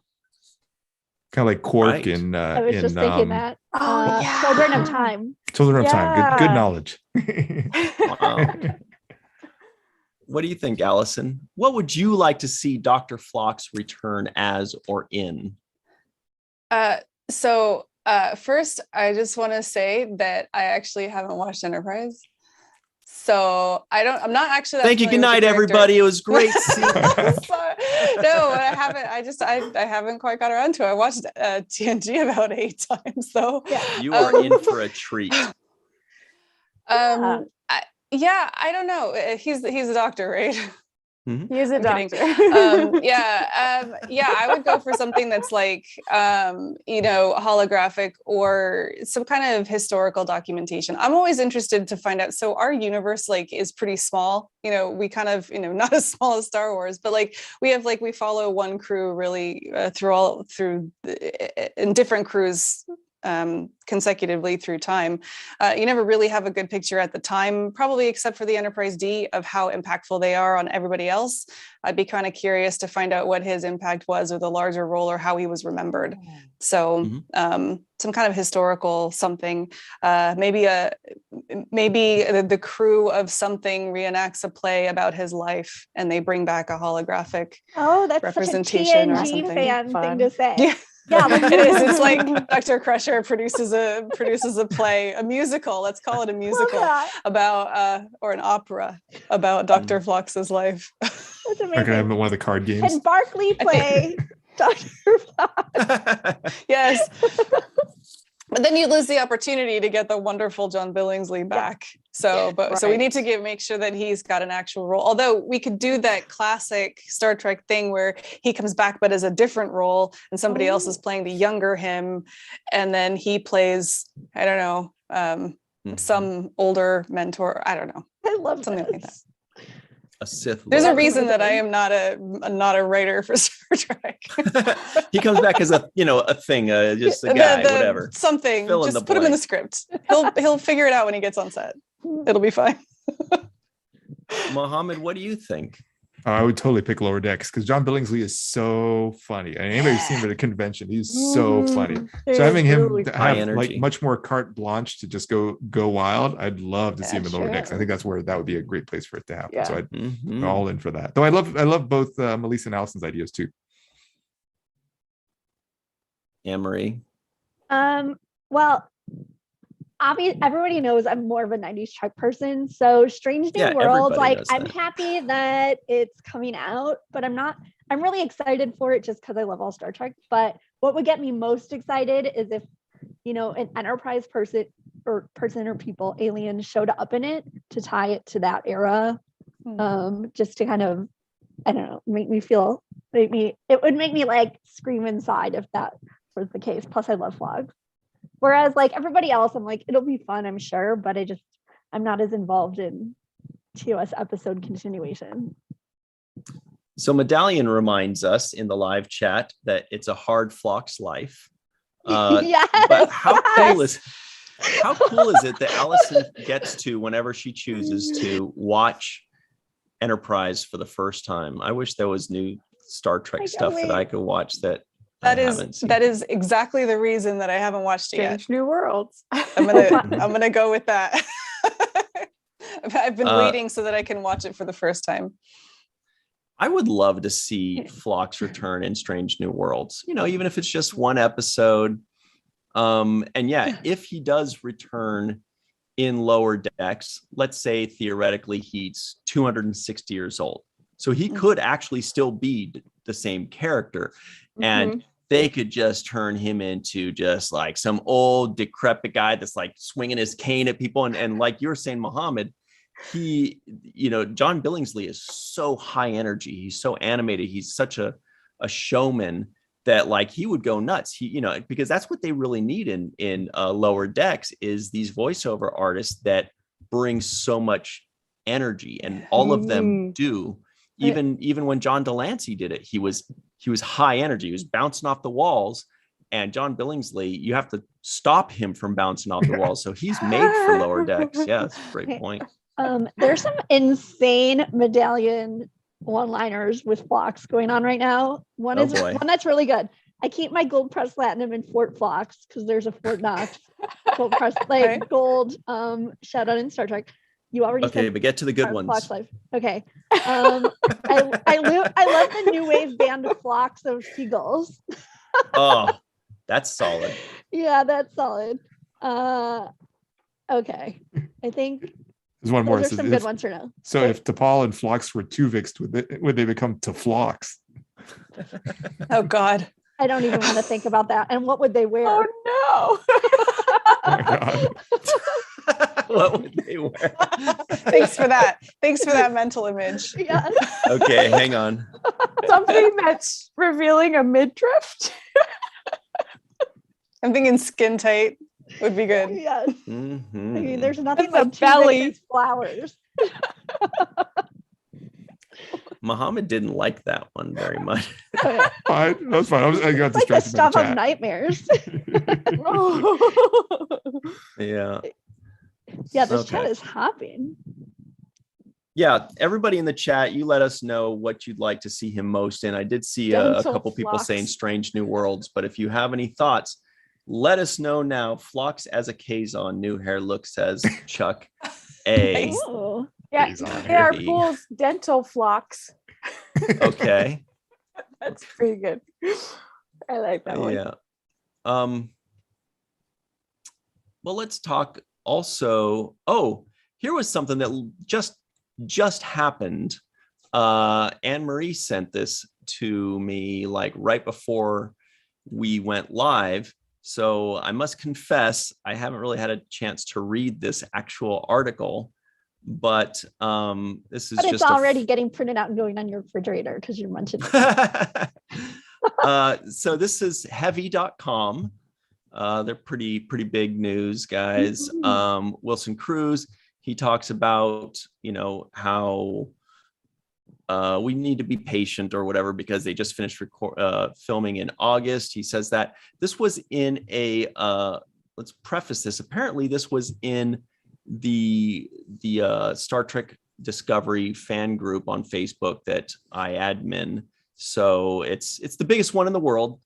[SPEAKER 3] Kind of like Quark in
[SPEAKER 4] I was just thinking that.
[SPEAKER 2] yeah.
[SPEAKER 4] Children of Time.
[SPEAKER 3] Children of Time. Good knowledge.
[SPEAKER 1] Wow. What do you think, Allison? What would you like to see Dr. Phlox return as or in?
[SPEAKER 6] First, I just want to say that I actually haven't watched Enterprise. So I'm not actually.
[SPEAKER 1] Thank you. Good night, everybody. It was great.
[SPEAKER 6] No, I haven't. I haven't quite got around to it. I watched TNG about 8 times though.
[SPEAKER 2] Yeah.
[SPEAKER 1] You are in for a treat.
[SPEAKER 6] I don't know. He's a doctor, right?
[SPEAKER 2] Mm-hmm. He is a doctor.
[SPEAKER 6] I would go for something that's like, holographic or some kind of historical documentation. I'm always interested to find out. So our universe is pretty small. We kind of, not as small as Star Wars, but we follow one crew really in different crews consecutively through time. You never really have a good picture at the time, probably except for the Enterprise D, of how impactful they are on everybody else. I'd be kind of curious to find out what his impact was with a larger role or how he was remembered. So some kind of historical something, maybe the crew of something reenacts a play about his life and they bring back a holographic representation
[SPEAKER 4] such a TNG
[SPEAKER 6] or something.
[SPEAKER 4] fan thing to say.
[SPEAKER 6] Yeah.
[SPEAKER 4] Yeah,
[SPEAKER 6] it is. It's like Dr. Crusher produces a play, a musical. Let's call it a musical about, or an opera about Dr. Phlox's life.
[SPEAKER 4] That's amazing.
[SPEAKER 3] We're gonna have one of the card games.
[SPEAKER 4] Can Barkley play Dr. Phlox?
[SPEAKER 6] Yes. But then you lose the opportunity to get the wonderful John Billingsley back. So we need to make sure that he's got an actual role. Although we could do that classic Star Trek thing where he comes back but as a different role, and somebody else is playing the younger him, and then he plays, I don't know, some older mentor. I don't know.
[SPEAKER 4] I love
[SPEAKER 6] something like that.
[SPEAKER 1] A Sith.
[SPEAKER 6] There's a reason that I am not a writer for Star Trek.
[SPEAKER 1] He comes back as a thing, just a guy, whatever.
[SPEAKER 6] Something. Just put him in the script. He'll figure it out when he gets on set. It'll be fine.
[SPEAKER 1] Mohammed, what do you think?
[SPEAKER 3] I would totally pick Lower Decks because John Billingsley is so funny. And anybody who's seen him at a convention, he's so funny. So having him have like much more carte blanche to just go wild, I'd love to see him in Lower Decks. I think that's where that would be a great place for it to happen. Yeah. So I'd all in for that. Though I love both Melissa and Alison's ideas too.
[SPEAKER 1] Anne-Marie.
[SPEAKER 4] Well, obviously, everybody knows I'm more of a 90s Trek person. So Strange New Worlds, like I'm happy that it's coming out, but I'm really excited for it just because I love all Star Trek. But what would get me most excited is if, an Enterprise person or people, aliens showed up in it to tie it to that era. Just to kind of, I don't know, it would make me like scream inside if that was the case. Plus I love Flogs. Whereas like everybody else, I'm like, it'll be fun, I'm sure, but I'm not as involved in TOS episode continuation.
[SPEAKER 1] So Medallion reminds us in the live chat that it's a hard Phlox life.
[SPEAKER 4] Yes.
[SPEAKER 1] But how cool is it that Alison gets to, whenever she chooses, to watch Enterprise for the first time? I wish there was new Star Trek stuff that I could watch that is
[SPEAKER 6] exactly the reason that I haven't watched it yet.
[SPEAKER 2] Strange New Worlds.
[SPEAKER 6] I'm gonna go with that. I've been waiting so that I can watch it for the first time.
[SPEAKER 1] I would love to see Phlox return in Strange New Worlds. Even if it's just one episode. If he does return in Lower Decks, let's say theoretically he's 260 years old, so he could actually still be the same character, and they could just turn him into just like some old decrepit guy that's like swinging his cane at people. And like you were saying, Mohammed, John Billingsley is so high energy. He's so animated. He's such a showman that like he would go nuts. Because that's what they really need in Lower Decks is these voiceover artists that bring so much energy, and all of them do. Even when John Delancey did it, he was high energy. He was bouncing off the walls, and John Billingsley, you have to stop him from bouncing off the walls. So he's made for Lower Decks. Yeah, that's a great point.
[SPEAKER 4] There's some insane Medallion one-liners with Phlox going on right now. One that's really good. I keep my gold press platinum in Fort Phlox because there's a Fort Knox gold press gold shout out in Star Trek. You already said,
[SPEAKER 1] but get to the good ones.
[SPEAKER 4] Phlox life. Okay. I love the new wave band of Phlox of Seagulls.
[SPEAKER 1] Oh, that's solid.
[SPEAKER 4] Yeah, that's solid. Okay. I think
[SPEAKER 3] there's one more.
[SPEAKER 4] There's some good ones for now.
[SPEAKER 3] So if T'Pol and Phlox were Tuvixed, would they become T'Phlox?
[SPEAKER 6] Oh God.
[SPEAKER 4] I don't even want to think about that. And what would they wear?
[SPEAKER 2] Oh no.
[SPEAKER 3] Oh my God.
[SPEAKER 1] What would they wear?
[SPEAKER 6] Thanks for that mental image.
[SPEAKER 4] Yeah.
[SPEAKER 1] Okay, hang on.
[SPEAKER 2] Something that's revealing a midriff.
[SPEAKER 6] I'm thinking skin tight would be good.
[SPEAKER 4] Yeah.
[SPEAKER 1] Mm-hmm.
[SPEAKER 4] I mean, there's nothing
[SPEAKER 2] That's
[SPEAKER 4] like
[SPEAKER 2] a belly.
[SPEAKER 4] flowers.
[SPEAKER 1] Mohammed didn't like that one very much.
[SPEAKER 3] Fine, that's fine. I got
[SPEAKER 4] It's like the
[SPEAKER 3] distracted by
[SPEAKER 4] stuff
[SPEAKER 3] the
[SPEAKER 4] of
[SPEAKER 3] chat.
[SPEAKER 4] nightmares.
[SPEAKER 1] Yeah.
[SPEAKER 4] Yeah, this chat is hopping.
[SPEAKER 1] Yeah, everybody in the chat, you let us know what you'd like to see him most in. I did see a couple people saying Strange New Worlds, but if you have any thoughts, let us know now. Phlox as a Kazon, new hair look, says Chuck A.
[SPEAKER 4] Ooh.
[SPEAKER 2] Yeah, they are Pool's dental flocks.
[SPEAKER 1] Okay.
[SPEAKER 2] That's pretty good. I like that one.
[SPEAKER 1] Yeah. Well, let's talk also. Oh, here was something that just happened. Anne-Marie sent this to me like right before we went live. So I must confess, I haven't really had a chance to read this actual article, but this is
[SPEAKER 4] but it's
[SPEAKER 1] just
[SPEAKER 4] already getting printed out and going on your refrigerator because you're munching.
[SPEAKER 1] So this is heavy.com. They're pretty big news guys. Wilson Cruz, he talks about, how we need to be patient or whatever because they just finished filming in August. He says that this was in a let's preface this. Apparently this was in the Star Trek Discovery fan group on Facebook that I admin. So it's the biggest one in the world.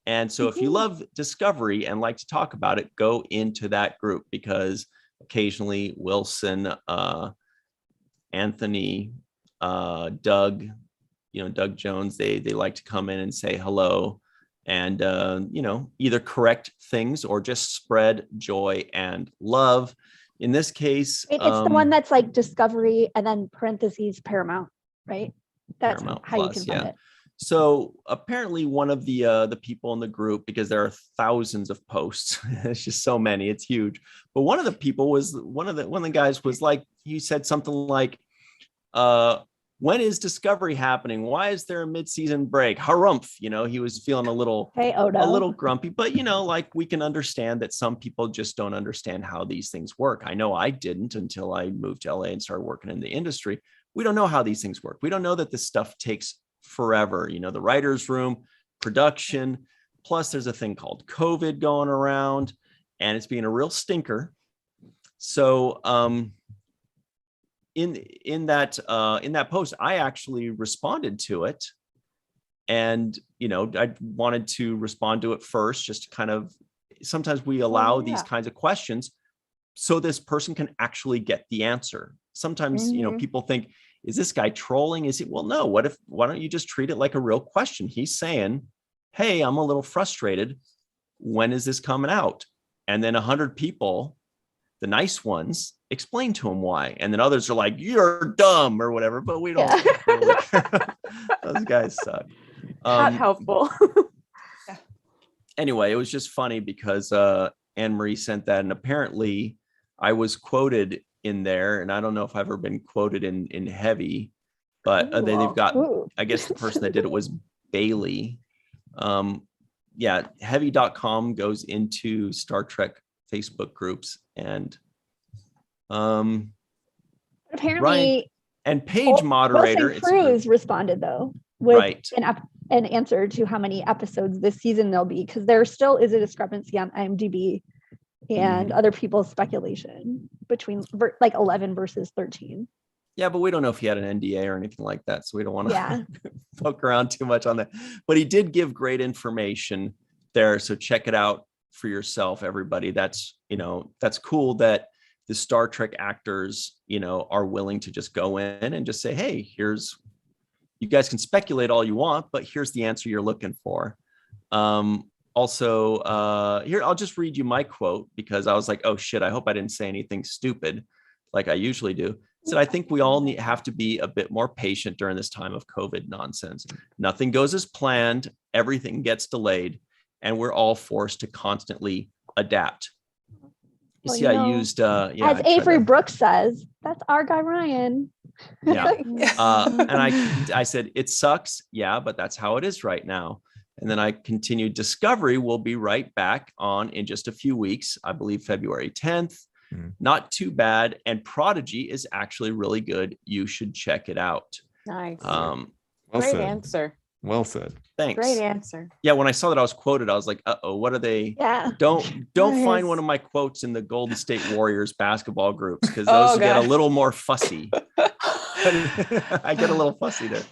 [SPEAKER 1] And so if you love Discovery and like to talk about it, go into that group because occasionally Wilson, Anthony, Doug, Doug Jones, they like to come in and say hello and, either correct things or just spread joy and love. In this case,
[SPEAKER 4] it's the one that's like Discovery and then parentheses Paramount, right? That's
[SPEAKER 1] Paramount
[SPEAKER 4] how
[SPEAKER 1] Plus,
[SPEAKER 4] you can find it.
[SPEAKER 1] So apparently one of the people in the group, because there are thousands of posts, it's just so many, it's huge. But one of the people was one of the guys was like, he said something like, when is Discovery happening? Why is there a mid-season break? Harumph, he was feeling a little grumpy, but like we can understand that some people just don't understand how these things work. I know I didn't until I moved to LA and started working in the industry. We don't know how these things work. We don't know that this stuff takes forever. The writer's room, production, plus there's a thing called COVID going around and it's being a real stinker. So, in that post, I actually responded to it. And, I wanted to respond to it first, just to kind of, sometimes we allow these kinds of questions so this person can actually get the answer. Sometimes, people think, is this guy trolling? Is it? Well, no, why don't you just treat it like a real question? He's saying, hey, I'm a little frustrated. When is this coming out? And then 100 people, the nice ones, explain to him why. And then others are like, you're dumb or whatever, but we don't. Those guys suck.
[SPEAKER 2] Not helpful.
[SPEAKER 1] Anyway, it was just funny because Anne-Marie sent that. And apparently I was quoted in there, and I don't know if I've ever been quoted in heavy, but they've got, I guess the person that did it was Bailey. Heavy.com goes into Star Trek Facebook groups and
[SPEAKER 4] apparently
[SPEAKER 1] Ryan, and page moderator
[SPEAKER 4] Wilson Cruz responded though with an answer to how many episodes this season there'll be, because there still is a discrepancy on IMDb and other people's speculation between like 11 versus 13.
[SPEAKER 1] Yeah, but we don't know if he had an NDA or anything like that, so we don't want to poke around too much on that. But he did give great information there, so check it out for yourself, everybody. That's cool that the Star Trek actors, are willing to just go in and just say, hey, you guys can speculate all you want, but here's the answer you're looking for. Also, here, I'll just read you my quote because I was like, oh shit, I hope I didn't say anything stupid like I usually do. I said, I think we all have to be a bit more patient during this time of COVID nonsense. Nothing goes as planned. Everything gets delayed. And we're all forced to constantly adapt. I used
[SPEAKER 4] as Avery Brooks says, that's our guy Ryan.
[SPEAKER 1] Yeah. And I said, it sucks. Yeah, but that's how it is right now. And then I continued, Discovery will be right back on in just a few weeks, I believe February 10th. Not too bad. And Prodigy is actually really good. You should check it out.
[SPEAKER 2] Nice.
[SPEAKER 3] Great
[SPEAKER 2] answer.
[SPEAKER 3] Well said.
[SPEAKER 1] Thanks.
[SPEAKER 2] Great answer.
[SPEAKER 1] Yeah, when I saw that I was quoted, I was like, uh-oh, what are they?
[SPEAKER 4] Yeah.
[SPEAKER 1] Don't find one of my quotes in the Golden State Warriors basketball groups because those get a little more fussy. I get a little fussy there.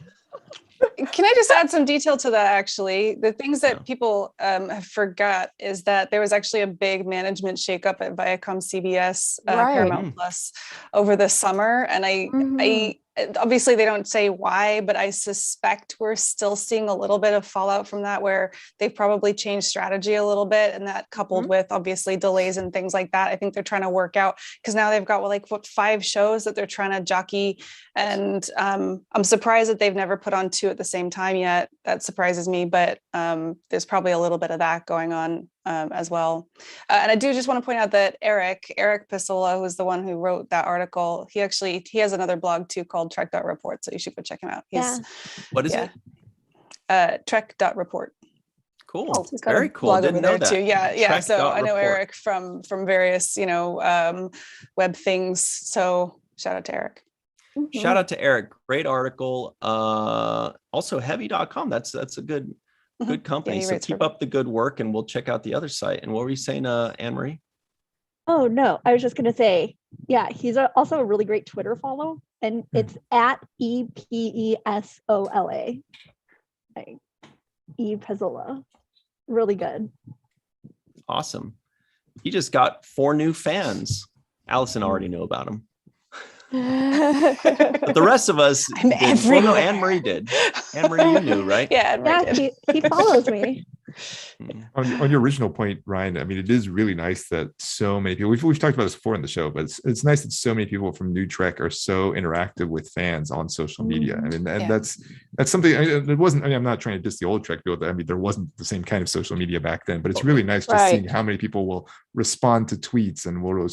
[SPEAKER 6] Can I just add some detail to that? Actually, the things that people have forgot is that there was actually a big management shakeup at Viacom CBS Paramount Plus over the summer, and I obviously they don't say why, but I suspect we're still seeing a little bit of fallout from that, where they've probably changed strategy a little bit, and that coupled with obviously delays and things like that, I think they're trying to work out, because now they've got 5 shows that they're trying to jockey, and I'm surprised that they've never put on 2 at the same time yet. That surprises me, but there's probably a little bit of that going on as well. And I do just want to point out that Eric Pisola, who's the one who wrote that article, he has another blog too called Trek.report. So you should go check him out.
[SPEAKER 1] What is it?
[SPEAKER 6] Trek.report.
[SPEAKER 1] Cool.
[SPEAKER 6] He's got
[SPEAKER 1] Very
[SPEAKER 6] a
[SPEAKER 1] cool.
[SPEAKER 6] blog
[SPEAKER 1] Didn't
[SPEAKER 6] over
[SPEAKER 1] know
[SPEAKER 6] there
[SPEAKER 1] that.
[SPEAKER 6] too. Yeah. So I know
[SPEAKER 1] Trek.report.
[SPEAKER 6] Eric from various, web things. So shout out to Eric.
[SPEAKER 1] Shout out to Eric. Great article. Also heavy.com. That's a good company. So keep up the good work and we'll check out the other site. And what were you saying, Anne-Marie?
[SPEAKER 4] Oh, no, I was just going to say, yeah, he's also a really great Twitter follow, and it's at EPESOLA. Pesola. Really good.
[SPEAKER 1] Awesome. He just got 4 new fans. Allison already knew about him. But the rest of us did. Well, no, Anne-Marie did. Anne-Marie, you knew, right?
[SPEAKER 6] Yeah,
[SPEAKER 4] he follows me.
[SPEAKER 3] On your original point, Ryan, I mean, it is really nice that so many people, we've talked about this before in the show, but it's nice that so many people from New Trek are so interactive with fans on social media. I mean, and that's something, it wasn't, I'm not trying to diss the old Trek build. I mean, there wasn't the same kind of social media back then, but it's really nice just seeing how many people will respond to tweets and will,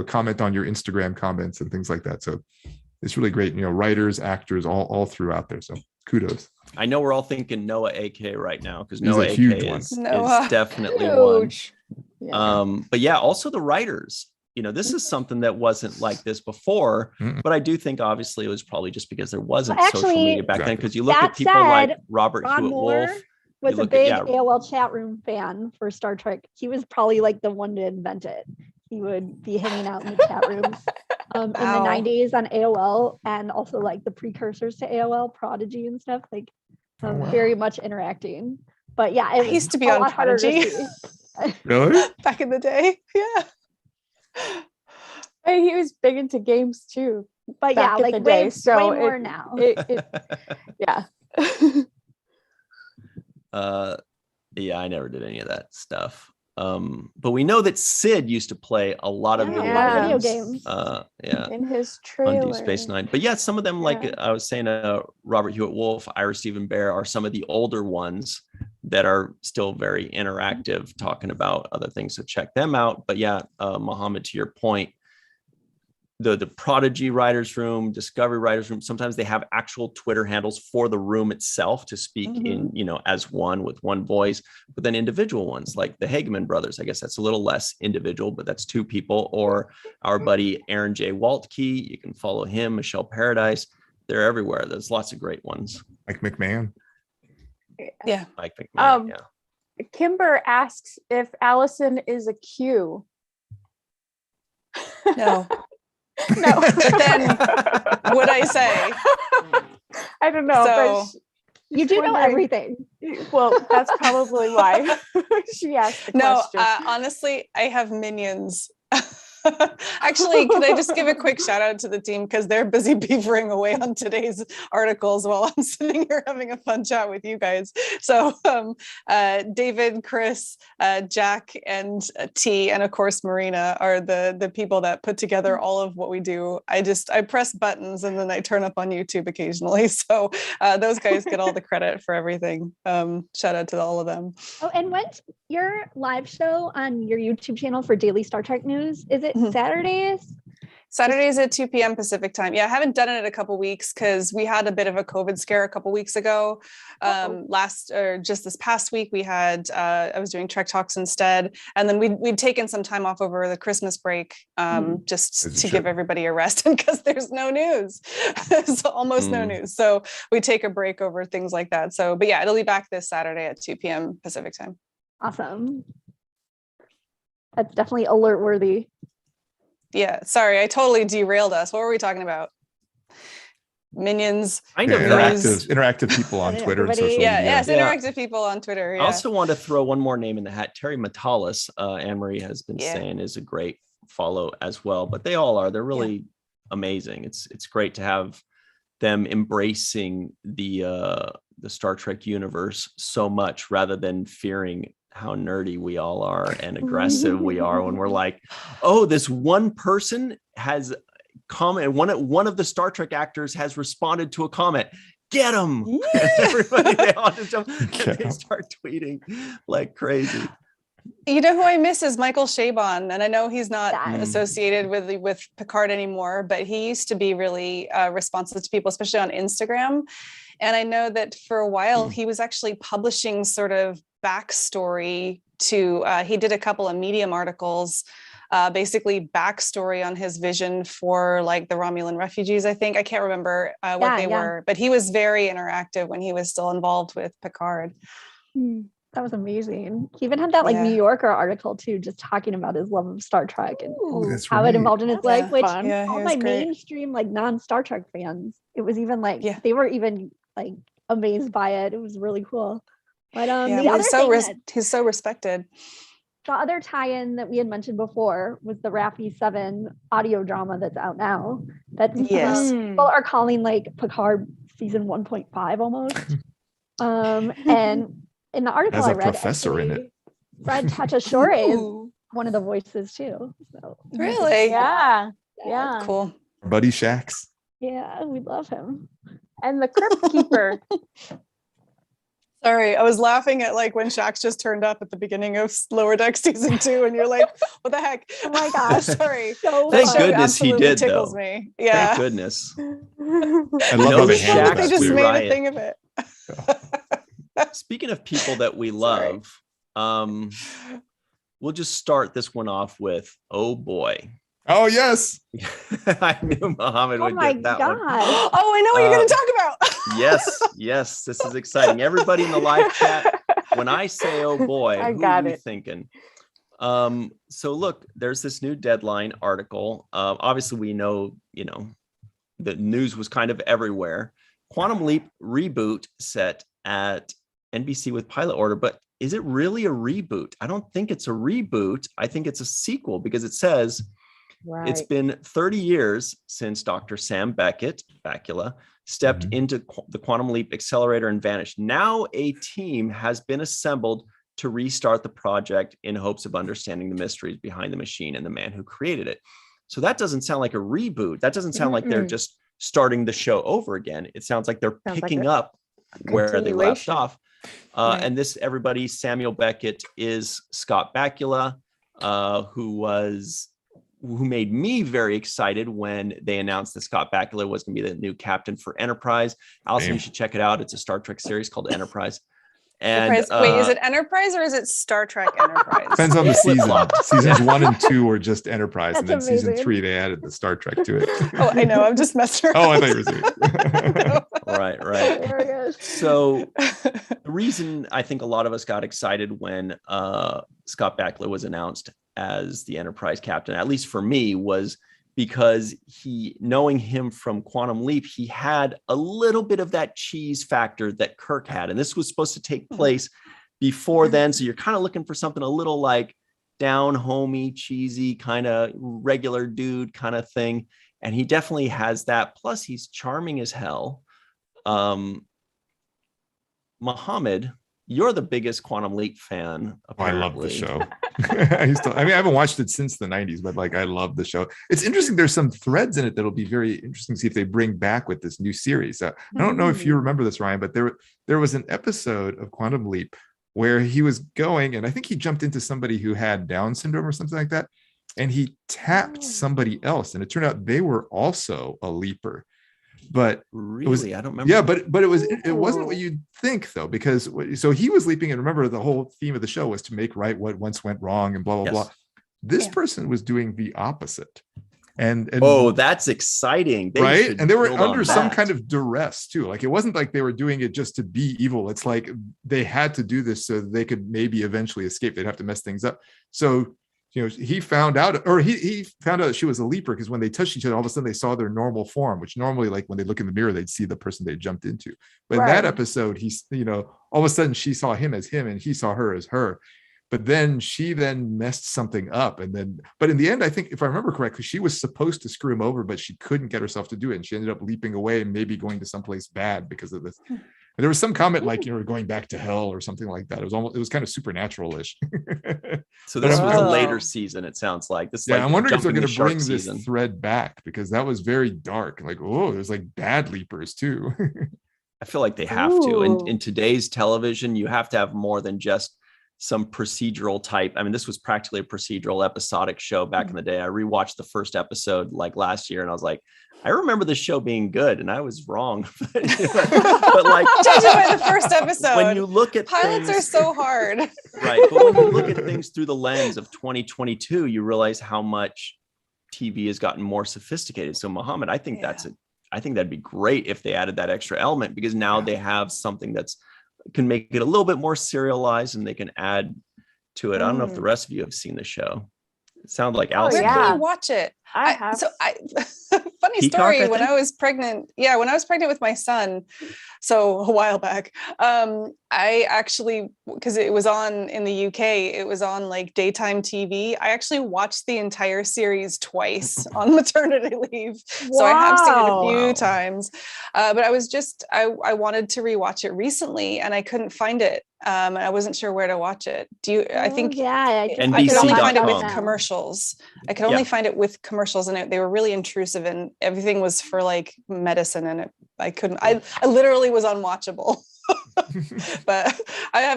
[SPEAKER 3] comment on your Instagram comments and things like that. So it's really great, writers, actors, all throughout there. So kudos.
[SPEAKER 1] I know we're all thinking Noah AK right now because Noah AK is definitely
[SPEAKER 2] huge.
[SPEAKER 1] one. But yeah, also the writers. This is something that wasn't like this before, but I do think obviously it was probably just because there wasn't social media back then. Because you look at people like Robert
[SPEAKER 4] Ron
[SPEAKER 1] Hewitt
[SPEAKER 4] Moore
[SPEAKER 1] Wolf.
[SPEAKER 4] Was a big AOL chat room fan for Star Trek. He was probably like the one to invent it. He would be hanging out in the chat rooms in the 90s on AOL, and also like the precursors to AOL, Prodigy and stuff, like very much interacting. But yeah,
[SPEAKER 6] I used to be on Prodigy.
[SPEAKER 3] Really?
[SPEAKER 6] Back in the day. Yeah.
[SPEAKER 2] And he was big into games too.
[SPEAKER 4] But yeah, like way more now.
[SPEAKER 2] Yeah.
[SPEAKER 1] Yeah, I never did any of that stuff. But we know that Sid used to play a lot of video games.
[SPEAKER 2] In his trailer.
[SPEAKER 1] On Deep Space Nine. But yeah, some of them, like I was saying, Robert Hewitt Wolf, Ira Stephen Bear are some of the older ones that are still very interactive, talking about other things. So check them out. But yeah, Mohammed, to your point, the Prodigy writers room, Discovery writers room, sometimes they have actual Twitter handles for the room itself to speak in, as one with one voice, but then individual ones like the Hageman brothers. I guess that's a little less individual, but that's 2 people. Or our buddy Aaron J. Waltke, you can follow him, Michelle Paradise. They're everywhere. There's lots of great ones.
[SPEAKER 3] Like McMahon.
[SPEAKER 6] Yeah.
[SPEAKER 1] Like McMahon,
[SPEAKER 2] Kimber asks if Allison is a Q.
[SPEAKER 6] No. No, but then would I say?
[SPEAKER 2] I don't know.
[SPEAKER 6] So,
[SPEAKER 2] but
[SPEAKER 4] you do know everything.
[SPEAKER 2] Well, that's probably why she asked the question.
[SPEAKER 6] Honestly, I have minions. Actually, can I just give a quick shout out to the team because they're busy beavering away on today's articles while I'm sitting here having a fun chat with you guys. So David, Chris, Jack, and T, and of course Marina are the people that put together all of what we do. I press buttons and then I turn up on YouTube occasionally. So those guys get all the credit for everything. Shout out to all of them.
[SPEAKER 4] Oh, and when's your live show on your YouTube channel for Daily Star Trek News? Is it Saturdays?
[SPEAKER 6] Saturdays at 2 p.m. Pacific time. Yeah, I haven't done it in a couple weeks because we had a bit of a COVID scare a couple weeks ago. Just this past week, we had, I was doing Trek Talks instead. And then we'd taken some time off over the Christmas break just to give everybody a rest because there's no news. There's almost no news. So we take a break over things like that. So, but yeah, it'll be back this Saturday at 2 p.m. Pacific time.
[SPEAKER 4] Awesome. That's definitely alert worthy.
[SPEAKER 6] Yeah, sorry, I totally derailed us. What were we talking about? Minions.
[SPEAKER 3] Interactive people on Twitter and social media.
[SPEAKER 6] Yes, interactive people on Twitter. Yeah.
[SPEAKER 1] I also want to throw one more name in the hat. Terry Metalis, Anne-Marie has been saying, is a great follow as well. But they all are. They're really amazing. It's great to have them embracing the Star Trek universe so much rather than fearing how nerdy we all are and aggressive we are when we're like, oh, this one person has comment, one of the Star Trek actors has responded to a comment, get him. Everybody, they all just jump, they start tweeting like crazy.
[SPEAKER 6] You know who I miss is Michael Chabon, and I know he's not
[SPEAKER 4] That-
[SPEAKER 6] associated with Picard anymore, but he used to be really responsive to people, especially on Instagram. And I know that for a while he was actually publishing sort of backstory to. He did a couple of Medium articles, basically backstory on his vision for like the Romulan refugees. I think I can't remember what they were, but he was very interactive when he was still involved with Picard.
[SPEAKER 4] That was amazing. He even had that like New Yorker article too, just talking about his love of Star Trek and how it involved in his life, which all my mainstream like non-Star Trek fans, it was even like they were even like amazed by it. It was really cool. But the other
[SPEAKER 6] he's so respected.
[SPEAKER 4] The other tie-in that we had mentioned before was the Raffi 7 audio drama that's out now. That people are calling like Picard season 1.5 almost. And in the article I read,
[SPEAKER 3] professor in it.
[SPEAKER 4] Fred Tachashore is one of the voices too. So
[SPEAKER 6] really,
[SPEAKER 2] yeah,
[SPEAKER 6] cool.
[SPEAKER 3] Buddy Shax.
[SPEAKER 4] Yeah, we love him.
[SPEAKER 2] And the Crypt Keeper.
[SPEAKER 6] Sorry, I was laughing at like when Shax just turned up at the beginning of Lower Deck season 2, and you're like, "What the heck?"
[SPEAKER 4] Oh my gosh!
[SPEAKER 6] Sorry.
[SPEAKER 4] So
[SPEAKER 1] thank goodness he did though.
[SPEAKER 6] Me. Yeah.
[SPEAKER 1] Thank goodness.
[SPEAKER 3] I love how they handled
[SPEAKER 6] They
[SPEAKER 3] that
[SPEAKER 6] just
[SPEAKER 3] too.
[SPEAKER 6] made a thing of it.
[SPEAKER 1] Speaking of people that we love, we'll just start this one off with, oh boy.
[SPEAKER 3] Oh yes.
[SPEAKER 1] I knew Mohammed would get that one.
[SPEAKER 6] Oh, I know what you're going to talk about.
[SPEAKER 1] yes, this is exciting. Everybody in the live chat, when I say oh boy, who are you thinking? So look, there's this new Deadline article. Obviously we know, the news was kind of everywhere. Quantum Leap reboot set at NBC with pilot order, but is it really a reboot? I don't think it's a reboot. I think it's a sequel because it says it's been 30 years since Dr. Sam Beckett, Bakula, stepped into the Quantum Leap accelerator and vanished. Now a team has been assembled to restart the project in hopes of understanding the mysteries behind the machine and the man who created it. So that doesn't sound like a reboot. That doesn't sound like they're just starting the show over again. It sounds like they're picking up where they left off. And this, everybody, Samuel Beckett is Scott Bakula, who made me very excited when they announced that Scott Bakula was going to be the new captain for Enterprise. Alison, you should check it out. It's a Star Trek series called Enterprise. And
[SPEAKER 6] wait, is it Enterprise or is it Star Trek Enterprise?
[SPEAKER 3] Depends on the season. Seasons 1 and 2 were just Enterprise, and then season 3 they added the Star Trek to it.
[SPEAKER 6] Oh, I know. I'm just messing around.
[SPEAKER 3] Oh, I thought you were saying.
[SPEAKER 1] Right. So the reason I think a lot of us got excited when Scott Bakula was announced as the Enterprise captain, at least for me, was because knowing him from Quantum Leap, he had a little bit of that cheese factor that Kirk had. And this was supposed to take place before then. So you're kind of looking for something a little like down homey, cheesy, kind of regular dude kind of thing. And he definitely has that. Plus he's charming as hell. Mohammed, you're the biggest Quantum Leap fan. Apparently.
[SPEAKER 3] I love the show. I haven't watched it since the 90s, but like I love the show. It's interesting. There's some threads in it that'll be very interesting to see if they bring back with this new series. I don't know if you remember this, Ryan, but there was an episode of Quantum Leap where he was going, and I think he jumped into somebody who had Down syndrome or something like that, and he tapped somebody else, and it turned out they were also a leaper. But
[SPEAKER 1] really, I don't remember.
[SPEAKER 3] Yeah, but it wasn't what you'd think though, because so he was leaping, and remember the whole theme of the show was to make right what once went wrong and blah blah blah. This person was doing the opposite, and
[SPEAKER 1] oh, that's exciting,
[SPEAKER 3] right? And they were under some kind of duress too. Like it wasn't like they were doing it just to be evil. It's like they had to do this so they could maybe eventually escape. They'd have to mess things up. So he found out, or he found out that she was a leaper because when they touched each other, all of a sudden they saw their normal form, which normally, like when they look in the mirror, they'd see the person they jumped into. But in that episode, all of a sudden she saw him as him and he saw her as her. But then she messed something up. But in the end, I think if I remember correctly, she was supposed to screw him over, but she couldn't get herself to do it. And she ended up leaping away and maybe going to someplace bad because of this. And there was some comment like, going back to hell or something like that. It was kind of supernatural-ish.
[SPEAKER 1] So this was a later season, it sounds like.
[SPEAKER 3] I'm wondering if they're going to bring this thread back, because that was very dark. Like, there's like bad leapers too.
[SPEAKER 1] I feel like they have to. In today's television, you have to have more than just some procedural type. I mean, this was practically a procedural episodic show back in the day. I rewatched the first episode like last year, and I was like, I remember the show being good, and I was wrong. but like,
[SPEAKER 6] judging by the first episode,
[SPEAKER 1] when you look at
[SPEAKER 6] pilots are so hard,
[SPEAKER 1] right? But when you look at things through the lens of 2022, you realize how much TV has gotten more sophisticated. So, Muhammad, I think I think that'd be great if they added that extra element, because now they have something that's can make it a little bit more serialized, and they can add to it. I don't know if the rest of you have seen the show. It sounded like Alison.
[SPEAKER 6] Where can you watch it?
[SPEAKER 2] I have.
[SPEAKER 6] Funny
[SPEAKER 1] Peacock,
[SPEAKER 6] story.
[SPEAKER 1] I
[SPEAKER 6] When
[SPEAKER 1] think?
[SPEAKER 6] I was pregnant, when I was pregnant with my son, so a while back, I actually, because it was on in the UK, it was on like daytime TV. I actually watched the entire series twice on maternity leave. So I have seen it a few times, but I wanted to rewatch it recently, and I couldn't find it. And I wasn't sure where to watch it. I think
[SPEAKER 4] I
[SPEAKER 6] I could only find it with
[SPEAKER 1] NBC.com.
[SPEAKER 6] commercials. I could only find it with commercials, and they were really intrusive, and everything was for like medicine, and I literally was unwatchable. But I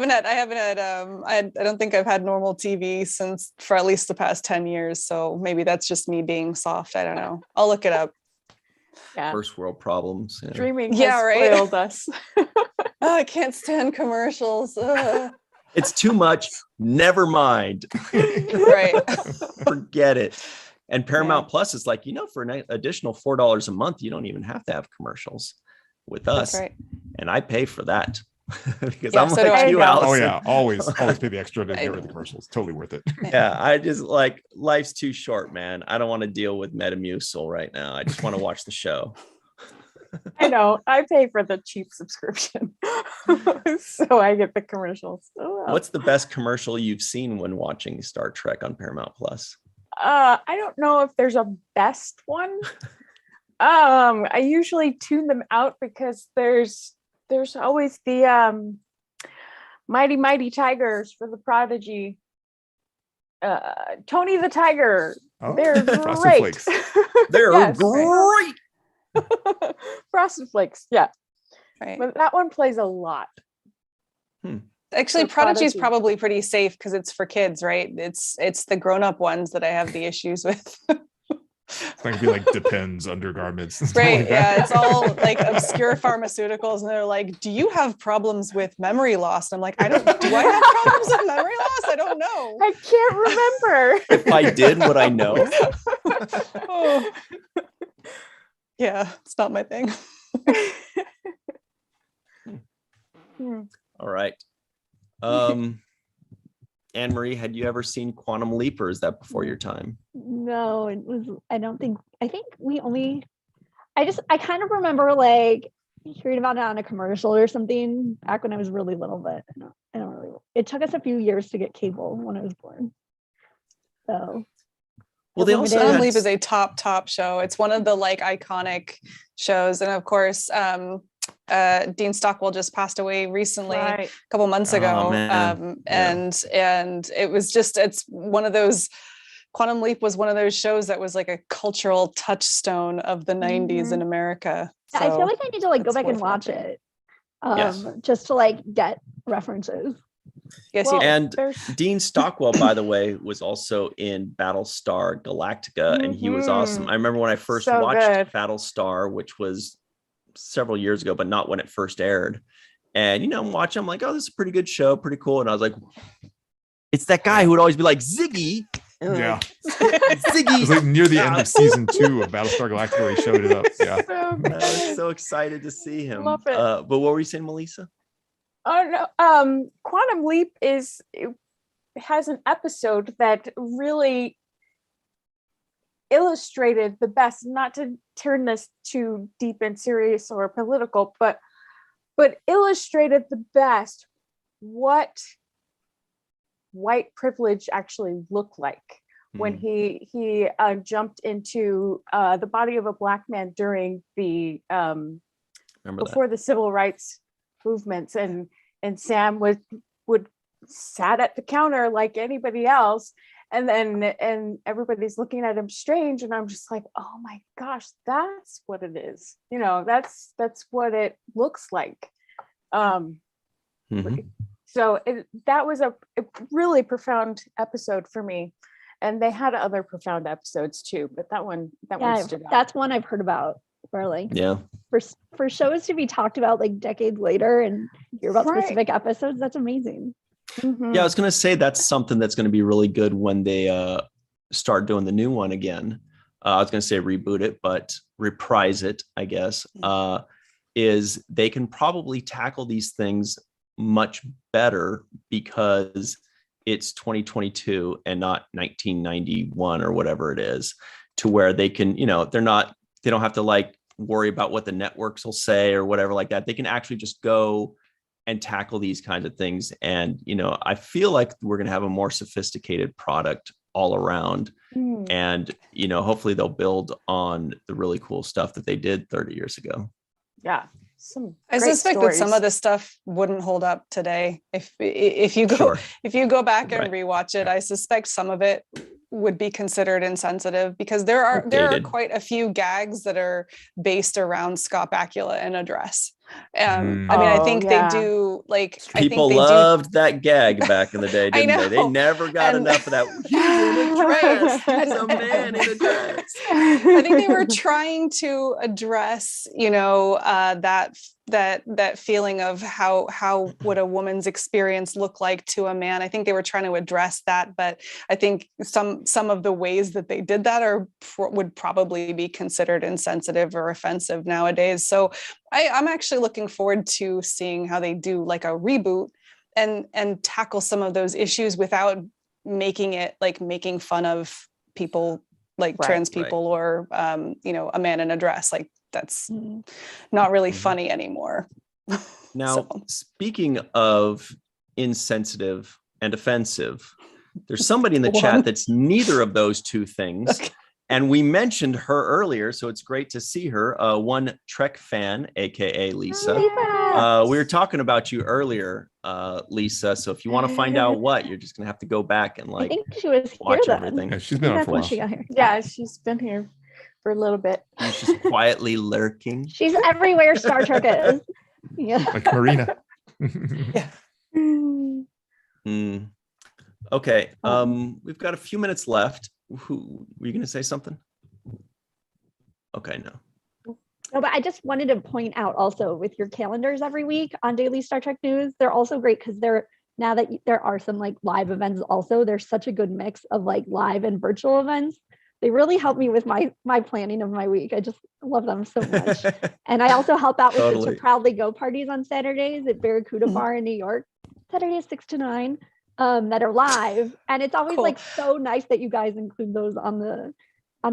[SPEAKER 6] don't think I've had normal TV for at least the past 10 years. So maybe that's just me being soft. I don't know. I'll look it up.
[SPEAKER 2] Yeah.
[SPEAKER 1] First world problems. Yeah.
[SPEAKER 2] Streaming has spoiled us.
[SPEAKER 6] I can't stand commercials.
[SPEAKER 1] It's too much. Never mind.
[SPEAKER 6] Right.
[SPEAKER 1] Forget it. And Paramount Plus is like, for an additional $4 a month, you don't even have to have commercials with us.
[SPEAKER 6] That's right.
[SPEAKER 1] And I pay for that because
[SPEAKER 6] Yeah,
[SPEAKER 1] I'm
[SPEAKER 6] so do
[SPEAKER 1] like
[SPEAKER 6] I.
[SPEAKER 1] you,
[SPEAKER 6] Oh,
[SPEAKER 1] Allison.
[SPEAKER 3] Oh yeah, always pay the extra to get rid of the commercials. Totally worth it.
[SPEAKER 1] Yeah, I just like life's too short, man. I don't want to deal with Metamucil right now. I just want to watch the show.
[SPEAKER 2] I know. I pay for the cheap subscription, so I get the commercials. Oh, well.
[SPEAKER 1] What's the best commercial you've seen when watching Star Trek on Paramount Plus?
[SPEAKER 2] I don't know if there's a best one. I usually tune them out because there's always the Mighty Tigers for the Prodigy. Tony the Tiger.
[SPEAKER 3] Oh,
[SPEAKER 2] They're
[SPEAKER 3] Frosted
[SPEAKER 2] great.
[SPEAKER 3] Flakes.
[SPEAKER 1] They're
[SPEAKER 2] Yes.
[SPEAKER 1] great.
[SPEAKER 2] Frosted Flakes, yeah.
[SPEAKER 6] Right.
[SPEAKER 2] But that one plays a lot.
[SPEAKER 6] Actually,
[SPEAKER 2] For
[SPEAKER 6] Prodigy is
[SPEAKER 2] Prodigy.
[SPEAKER 6] probably pretty safe because it's for kids, right? It's the grown-up ones that I have the issues with.
[SPEAKER 3] It's not gonna be like Depends undergarments. and stuff
[SPEAKER 6] Right.
[SPEAKER 3] like that.
[SPEAKER 6] Yeah. It's all like obscure pharmaceuticals. And they're like, do you have problems with memory loss? And I'm like, do I have problems with memory loss? I don't know.
[SPEAKER 2] I can't remember.
[SPEAKER 1] If I did, would I know?
[SPEAKER 6] Oh. Yeah, it's not my thing.
[SPEAKER 1] All right. Anne-Marie, had you ever seen Quantum Leap, or is that before your time?
[SPEAKER 4] No, it was, I think I kind of remember like hearing about it on a commercial or something back when I was really little, but I don't really, it took us a few years to get cable when I was born. So.
[SPEAKER 1] Well, they also
[SPEAKER 6] Quantum
[SPEAKER 1] had-
[SPEAKER 6] Leap is a top show. It's one of the like iconic shows. And of course, Dean Stockwell just passed away recently,
[SPEAKER 2] Right.
[SPEAKER 6] a couple months ago.
[SPEAKER 1] Oh, man.
[SPEAKER 6] And it was it's one of those, Quantum Leap was one of those shows that was like a cultural touchstone of the 90s in America.
[SPEAKER 4] Yeah, I feel like I need to like go
[SPEAKER 6] it's
[SPEAKER 4] back and
[SPEAKER 6] worth
[SPEAKER 4] watch
[SPEAKER 6] watching.
[SPEAKER 4] it.
[SPEAKER 1] Yes.
[SPEAKER 4] Just to like get references.
[SPEAKER 6] Yes,
[SPEAKER 2] Well,
[SPEAKER 6] you
[SPEAKER 1] And
[SPEAKER 2] there's
[SPEAKER 1] Dean Stockwell, by the way, was also in Battlestar Galactica, and he was awesome. I remember when I first
[SPEAKER 2] So
[SPEAKER 1] watched
[SPEAKER 2] good.
[SPEAKER 1] Battlestar, which was several years ago, but not when it first aired. And I'm watching, I'm like, oh, this is a pretty good show, pretty cool. And I was like, it's that guy who would always be like, Ziggy. And
[SPEAKER 3] Yeah.
[SPEAKER 1] like, Ziggy.
[SPEAKER 3] It was like near the end of season 2 of Battlestar Galactica where he showed it up. Yeah.
[SPEAKER 2] so
[SPEAKER 1] I
[SPEAKER 2] good.
[SPEAKER 1] was so excited to see him.
[SPEAKER 2] Love it.
[SPEAKER 1] But what were you saying, Melissa?
[SPEAKER 2] Oh no. Quantum Leap it has an episode that really illustrated the best, not to turn this too deep and serious or political, but illustrated the best what white privilege actually looked like when he jumped into the body of a Black man during the before the civil rights movements, and Sam would sat at the counter like anybody else, and everybody's looking at him strange, and I'm just like, oh my gosh, that's what it is. That's what it looks like. So So that was a really profound episode for me. And they had other profound episodes too, but that one stood out.
[SPEAKER 4] That's one I've heard about, where like
[SPEAKER 1] Yeah.
[SPEAKER 4] for shows to be talked about like decades later and hear about specific episodes, that's amazing.
[SPEAKER 2] Mm-hmm.
[SPEAKER 1] Yeah, I was going to say that's something that's going to be really good when they start doing the new one again. I was going to say reboot it, but reprise it, I guess, is they can probably tackle these things much better because it's 2022 and not 1991 or whatever it is, to where they can, they don't have to like worry about what the networks will say or whatever like that. They can actually just go and tackle these kinds of things. And, I feel like we're going to have a more sophisticated product all around. And, hopefully they'll build on the really cool stuff that they did 30 years ago.
[SPEAKER 2] Yeah.
[SPEAKER 6] I suspect that some of the stuff wouldn't hold up today. If you go back and rewatch it, I suspect some of it would be considered insensitive because there are quite a few gags that are based around Scott Bakula in a dress. I think they do like
[SPEAKER 1] people loved that gag back in the day, didn't they? They never got enough of that. He's in a dress. He's a man in a dress.
[SPEAKER 6] I think they were trying to address, that feeling of how would a woman's experience look like to a man. I think they were trying to address that, but I think some of the ways that they did that would probably be considered insensitive or offensive nowadays. So I'm actually looking forward to seeing how they do like a reboot and tackle some of those issues without making it like making fun of people like trans people or a man in a dress. Like that's not really funny anymore.
[SPEAKER 1] Now, speaking of insensitive and offensive, there's somebody in the chat that's neither of those two things. Okay. And we mentioned her earlier, so it's great to see her. One Trek fan, aka Lisa. We were talking about you earlier, Lisa. So if you want to find out what, you're just gonna have to go back and like
[SPEAKER 4] I think she was
[SPEAKER 1] watch
[SPEAKER 4] here
[SPEAKER 1] everything.
[SPEAKER 3] Yeah, she's been on for a while.
[SPEAKER 4] She got here.
[SPEAKER 2] Yeah, she's been here for a little bit.
[SPEAKER 1] She's quietly lurking.
[SPEAKER 4] She's everywhere Star Trek is. Yeah,
[SPEAKER 3] like Marina.
[SPEAKER 1] Okay. We've got a few minutes left. Who were you going to say something? Okay, no,
[SPEAKER 4] but I just wanted to point out also with your calendars every week on Daily Star Trek News, they're also great because now that there are some like live events also, there's such a good mix of like live and virtual events. They really help me with my planning of my week. I just love them so much. And I also help out with the To Proudly Go parties on Saturdays at Barracuda Bar in New York, Saturdays 6 to 9. That are live, and it's always like so nice that you guys include those on the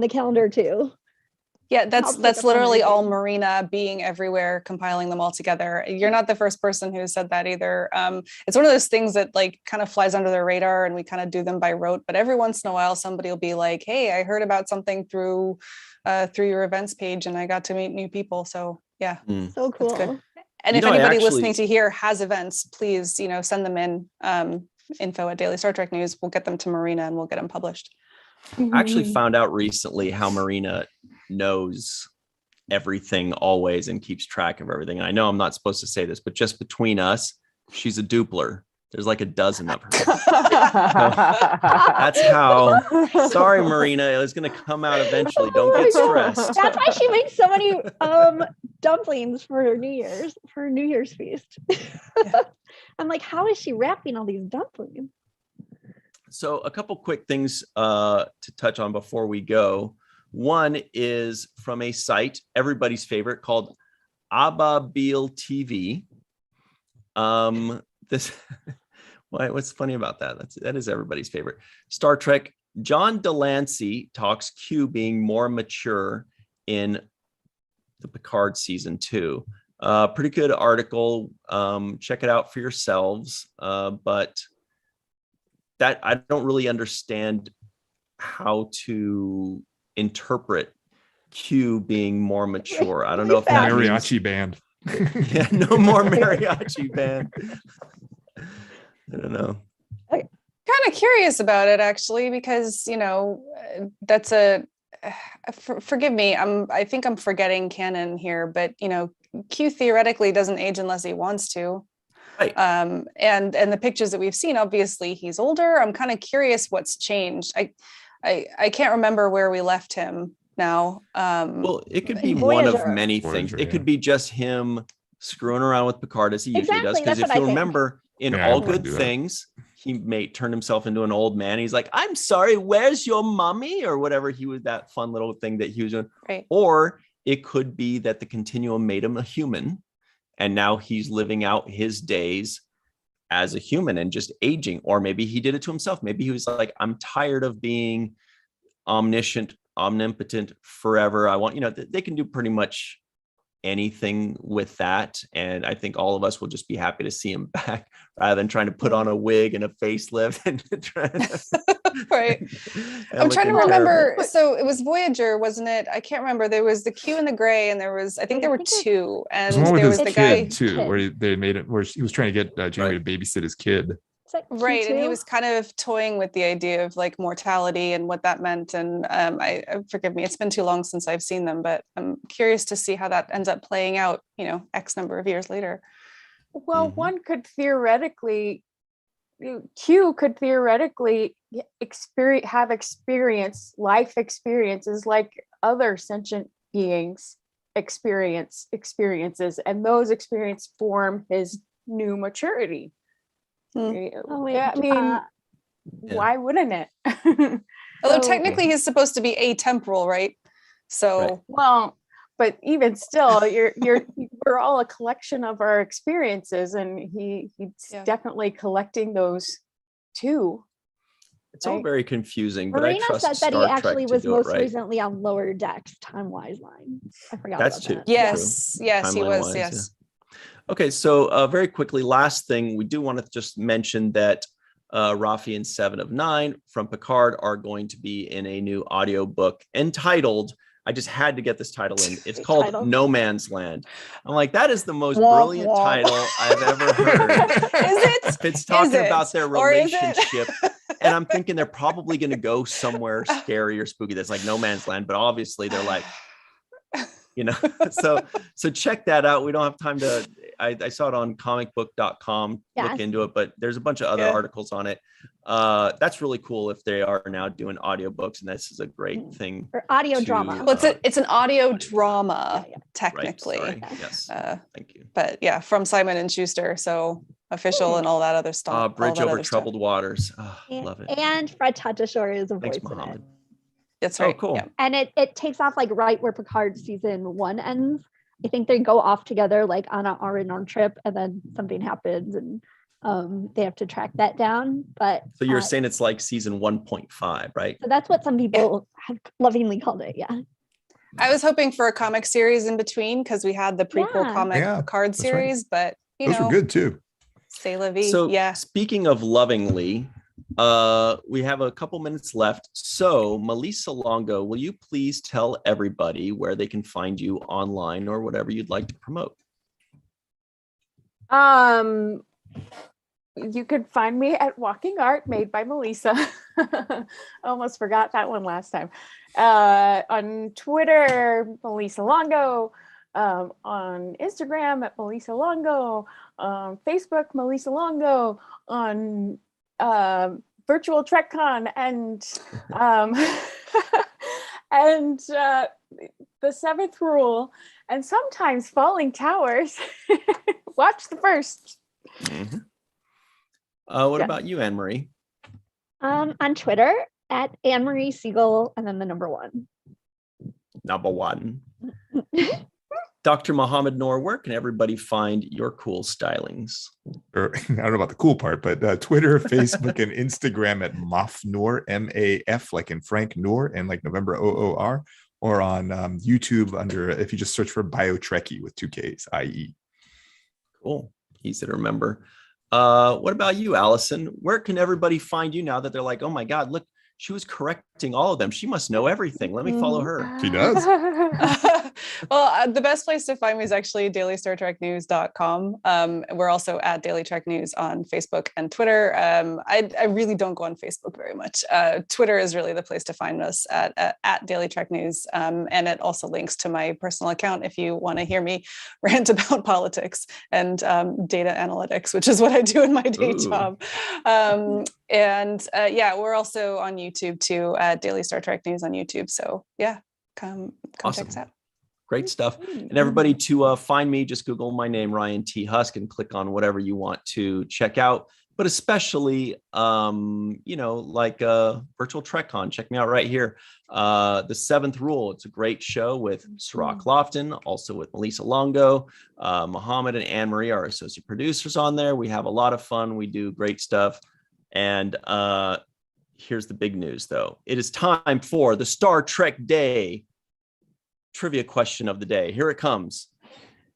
[SPEAKER 4] calendar too.
[SPEAKER 6] Yeah, that's literally all Marina being everywhere, compiling them all together. You're not the first person who said that either. It's one of those things that like kind of flies under the radar, and we kind of do them by rote. But every once in a while, somebody will be like, "Hey, I heard about something through your events page, and I got to meet new people." So yeah,
[SPEAKER 4] so cool.
[SPEAKER 6] That's good. And if anybody listening to here has events, please send them in. Info at Daily Star Trek News. We'll get them to Marina and we'll get them published.
[SPEAKER 1] I actually found out recently how Marina knows everything always and keeps track of everything. And I know I'm not supposed to say this, but just between us, she's a dupler. There's like a dozen of her. So that's how. Sorry, Marina. It was going to come out eventually. Don't get stressed.
[SPEAKER 4] That's why she makes so many dumplings for New Year's feast. I'm like, how is she wrapping all these dumplings?
[SPEAKER 1] So a couple quick things to touch on before we go. One is from a site, everybody's favorite, called Ababil TV. What's funny about that? That is everybody's favorite. Star Trek. John Delancey talks Q being more mature in the Picard season 2. Pretty good article. Check it out for yourselves. But that I don't really understand how to interpret Q being more mature. I don't know if that
[SPEAKER 3] mariachi band.
[SPEAKER 1] Yeah, no more mariachi band. I don't know.
[SPEAKER 6] Kind of curious about it actually, because that's forgive me. I think I'm forgetting canon here, but Q theoretically doesn't age unless he wants to.
[SPEAKER 1] Right.
[SPEAKER 6] And the pictures that we've seen, obviously he's older. I'm kind of curious what's changed. I can't remember where we left him now.
[SPEAKER 1] Well, it could be
[SPEAKER 4] Voyager.
[SPEAKER 1] one of many things.
[SPEAKER 3] Voyager,
[SPEAKER 1] It could be just him screwing around with Picard as he usually does.
[SPEAKER 4] Exactly,
[SPEAKER 1] Because
[SPEAKER 4] that's
[SPEAKER 1] if
[SPEAKER 4] what I
[SPEAKER 1] you
[SPEAKER 4] think.
[SPEAKER 1] remember, in
[SPEAKER 3] Yeah, I
[SPEAKER 1] All
[SPEAKER 3] wouldn't
[SPEAKER 1] Good
[SPEAKER 3] do that.
[SPEAKER 1] Things, he turned himself into an old man. He's like, I'm sorry, where's your mommy? Or whatever he was, that fun little thing that he was doing.
[SPEAKER 6] Right.
[SPEAKER 1] Or it could be that the continuum made him a human. And now he's living out his days as a human and just aging. Or maybe he did it to himself. Maybe he was like, I'm tired of being omniscient, omnipotent forever. I want, they can do pretty much anything with that. And I think all of us will just be happy to see him back rather than trying to put on a wig and a facelift and
[SPEAKER 6] Right. I'm trying to remember. So it was Voyager, wasn't it? I can't remember. There was the Q and the Gray, and I think there were two. And
[SPEAKER 3] There's one with
[SPEAKER 6] there
[SPEAKER 3] his
[SPEAKER 6] was the
[SPEAKER 3] kid
[SPEAKER 6] guy.
[SPEAKER 3] too, where they made it where he was trying to get Janeway to babysit his kid.
[SPEAKER 4] It's like
[SPEAKER 6] Right, and he
[SPEAKER 4] Q2.
[SPEAKER 6] was kind of toying with the idea of like mortality and what that meant. And I forgive me, it's been too long since I've seen them, but I'm curious to see how that ends up playing out, X number of years later.
[SPEAKER 2] Well, one could theoretically, Q could theoretically have life experiences like other sentient beings experiences, and those experiences form his new maturity.
[SPEAKER 4] Oh, wait,
[SPEAKER 2] I mean, why wouldn't it?
[SPEAKER 6] Although technically he's supposed to be atemporal, right? So
[SPEAKER 1] Right.
[SPEAKER 2] Well, but even still, we're all a collection of our experiences, and he's definitely collecting those too.
[SPEAKER 1] It's all very confusing, but
[SPEAKER 4] Marina
[SPEAKER 1] I trust
[SPEAKER 4] said that he
[SPEAKER 1] Star Trek
[SPEAKER 4] actually
[SPEAKER 1] to
[SPEAKER 4] was
[SPEAKER 1] do it
[SPEAKER 4] most
[SPEAKER 1] right.
[SPEAKER 4] recently on Lower Decks time-wise line. I forgot
[SPEAKER 1] That's
[SPEAKER 4] about
[SPEAKER 1] true.
[SPEAKER 4] that.
[SPEAKER 6] yes, he was.
[SPEAKER 1] Timeline-wise,
[SPEAKER 6] Yes.
[SPEAKER 1] Okay, so very quickly, last thing, we do want to just mention that Rafi and 7 of 9 from Picard are going to be in a new audiobook entitled, I just had to get this title in, it's called
[SPEAKER 4] Title.
[SPEAKER 1] No Man's Land. I'm like, that is the most brilliant title I've ever heard. It's talking about their relationship. And I'm thinking they're probably going to go somewhere scary or spooky that's like No Man's Land, but obviously they're like, so check that out. We don't have time to, I saw it on comicbook.com, look into it, but there's a bunch of other articles on it. That's really cool if they are now doing audiobooks, and this is a great thing.
[SPEAKER 4] Or audio drama.
[SPEAKER 6] Well, it's an audio drama, technically.
[SPEAKER 1] Right, yes, thank you.
[SPEAKER 6] But yeah, from Simon and Schuster, so official and all that other stuff.
[SPEAKER 1] Bridge Over Troubled Waters. Love it.
[SPEAKER 4] And Fred Tatasciore is a
[SPEAKER 1] Thanks,
[SPEAKER 4] voice in it.
[SPEAKER 1] Mohammed.
[SPEAKER 6] That's right.
[SPEAKER 1] Oh, cool.
[SPEAKER 6] Yeah.
[SPEAKER 4] And it takes off like right where Picard season 1 ends. I think they go off together like on an R&R trip, and then something happens and they have to track that down. But
[SPEAKER 1] so you're saying it's like season 1.5, right?
[SPEAKER 4] So that's what some people have lovingly called it. Yeah.
[SPEAKER 6] I was hoping for a comic series in between because we had the prequel comic Picard series, but
[SPEAKER 3] those were good too.
[SPEAKER 6] C'est la vie.
[SPEAKER 1] So
[SPEAKER 6] yeah.
[SPEAKER 1] Speaking of lovingly, we have a couple minutes left. So Melissa Longo, will you please tell everybody where they can find you online or whatever you'd like to promote?
[SPEAKER 2] You could find me at Walking Art, made by Melissa. Almost forgot that one last time. On Twitter, Melissa Longo. On Instagram at Melissa Longo. Facebook, Melissa Longo. On Virtual TrekCon and and the Seventh Rule, and sometimes Falling Towers. Watch the first.
[SPEAKER 1] Mm-hmm. What about you, Anne-Marie?
[SPEAKER 4] On Twitter at Anne-Marie Siegel and then the number 1.
[SPEAKER 1] Number 1. Dr. Mohammed Noor, where can everybody find your cool stylings?
[SPEAKER 3] I don't know about the cool part, but Twitter, Facebook, and Instagram at Maf Noor, M-A-F, like in Frank Noor, and like November O-O-R, or on YouTube under, if you just search for BioTrekkie with 2 Ks, I-E.
[SPEAKER 1] Cool. Easy to remember. What about you, Allison? Where can everybody find you now that they're like, oh my God, look, she was correcting all of them. She must know everything. Let me follow her.
[SPEAKER 3] She does.
[SPEAKER 6] Well, the best place to find me is actually dailystartreknews.com. We're also at Daily Trek News on Facebook and Twitter. I really don't go on Facebook very much. Twitter is really the place to find us at Daily Trek News. And it also links to my personal account if you want to hear me rant about politics and data analytics, which is what I do in my day job. Yeah, we're also on YouTube too, at Daily Star Trek News on YouTube. So yeah, come
[SPEAKER 1] Awesome.
[SPEAKER 6] check us out.
[SPEAKER 1] Great stuff. And everybody, to find me, just Google my name, Ryan T. Husk, and click on whatever you want to check out. But especially, like Virtual TrekCon, check me out right here. The Seventh Rule. It's a great show with Sirach Lofton, also with Melissa Longo, Mohammed and Anne Marie, our associate producers on there. We have a lot of fun. We do great stuff. And here's the big news, though. It is time for the Star Trek Day trivia question of the day. Here it comes.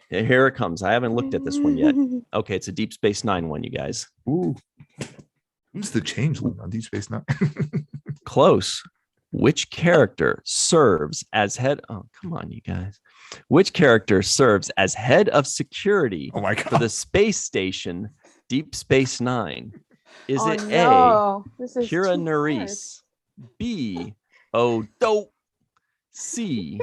[SPEAKER 1] Here it comes. I haven't looked at this one yet. Okay, it's a Deep Space Nine one, you guys.
[SPEAKER 3] Ooh. Who's the changeling on Deep Space Nine?
[SPEAKER 1] Close. Which character serves as head? Oh, come on, you guys. Which character serves as head of security for the space station Deep Space Nine? Is it A, Kira Nerys, B, Odo, C,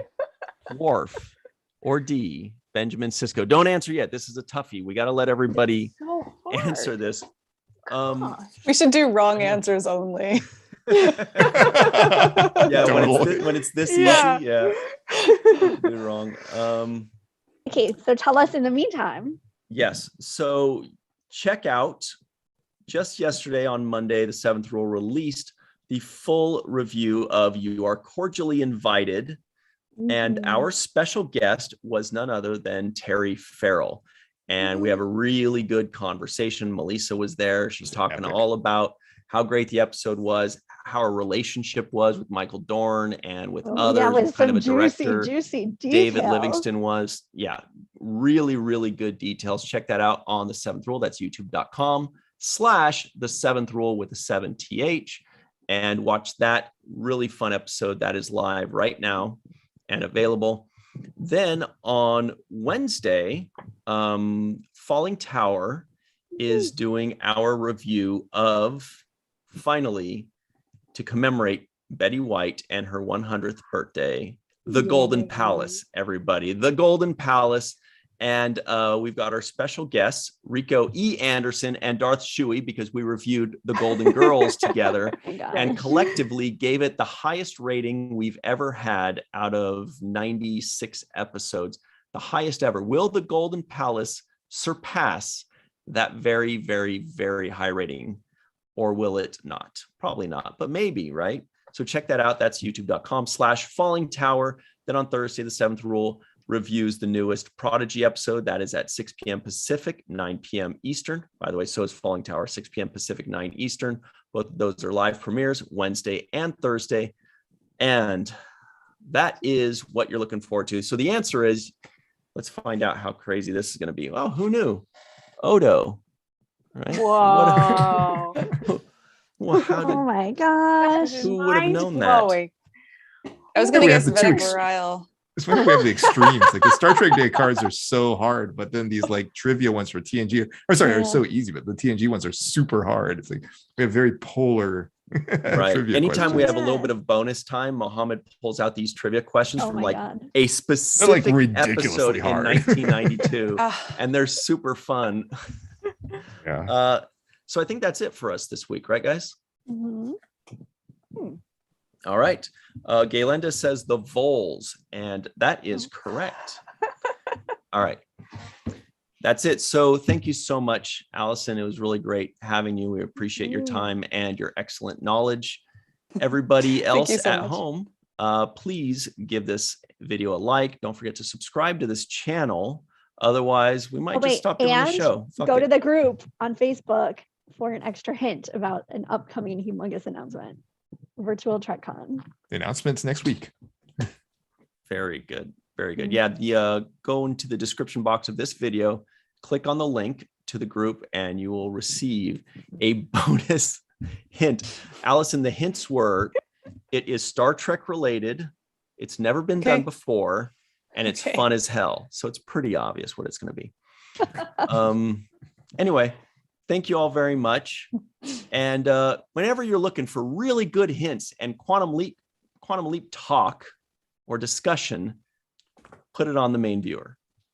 [SPEAKER 1] Worf, or D, Benjamin Sisko? Don't answer yet. This is a toughie. We got to let everybody answer this.
[SPEAKER 6] We should do wrong answers only.
[SPEAKER 1] Yeah, when it's this easy, yeah. Do wrong.
[SPEAKER 4] Okay, so tell us in the meantime.
[SPEAKER 1] Yes. So check out, just yesterday on Monday, the Seventh Rule released the full review of You Are Cordially Invited. And our special guest was none other than Terry Farrell. And we have a really good conversation. Melissa was there. She's talking all about how great the episode was, how our relationship was with Michael Dorn and with others, kind of a director.
[SPEAKER 4] Juicy details.
[SPEAKER 1] David Livingston was. Yeah, really, really good details. Check that out on the Seventh Rule. That's youtube.com/the Seventh Rule with a 7th. And watch that really fun episode that is live right now and available. Then on Wednesday, Falling Tower is doing our review of, finally, to commemorate Betty White and her 100th birthday, the Golden Palace, everybody, the Golden Palace. And we've got our special guests, Rico E. Anderson and Darth Shuey, because we reviewed The Golden Girls together and collectively gave it the highest rating we've ever had out of 96 episodes, the highest ever. Will the Golden Palace surpass that very, very, very high rating, or will it not? Probably not, but maybe, right? So check that out. That's youtube.com/Falling Tower. Then on Thursday, the Seventh Rule reviews the newest Prodigy episode. That is at 6 p.m. Pacific, 9 p.m. Eastern. By the way, so is Falling Tower, 6 p.m. Pacific, 9 Eastern. Both of those are live premieres Wednesday and Thursday. And that is what you're looking forward to. So the answer is, let's find out how crazy this is going to be. Oh, who knew? Odo. Right?
[SPEAKER 2] Whoa.
[SPEAKER 4] Oh my gosh.
[SPEAKER 1] Who would have known that?
[SPEAKER 6] I was going to guess Vedic Virile.
[SPEAKER 3] It's when we have the extremes. Like the Star Trek Day cards are so hard, but then these like trivia ones for TNG are so easy, but the TNG ones are super hard. It's like we have very polar
[SPEAKER 1] right. Anytime we have a little bit of bonus time, Mohammed pulls out these trivia questions from a specific episode hard. In 1992, and they're super fun.
[SPEAKER 3] Yeah.
[SPEAKER 1] So I think that's it for us this week, right, guys?
[SPEAKER 4] Mm-hmm.
[SPEAKER 1] All right. Gaylenda says the Voles, and that is correct. All right. That's it. So thank you so much, Alison. It was really great having you. We appreciate your time and your excellent knowledge. Everybody else at home, please give this video a like. Don't forget to subscribe to this channel. Otherwise, we might just stop doing the show.
[SPEAKER 4] Go to the group on Facebook for an extra hint about an upcoming humongous announcement. Virtual TrekCon.
[SPEAKER 3] The announcement's next week.
[SPEAKER 1] Very good. Very good. Yeah, go into the description box of this video, click on the link to the group, and you will receive a bonus hint. Alison, the hints were, it is Star Trek related. It's never been done before. and it's
[SPEAKER 6] Okay.
[SPEAKER 1] fun as hell. So it's pretty obvious what it's going to be. Anyway, thank you all very much. And whenever you're looking for really good hints and quantum leap talk or discussion, put it on the main viewer.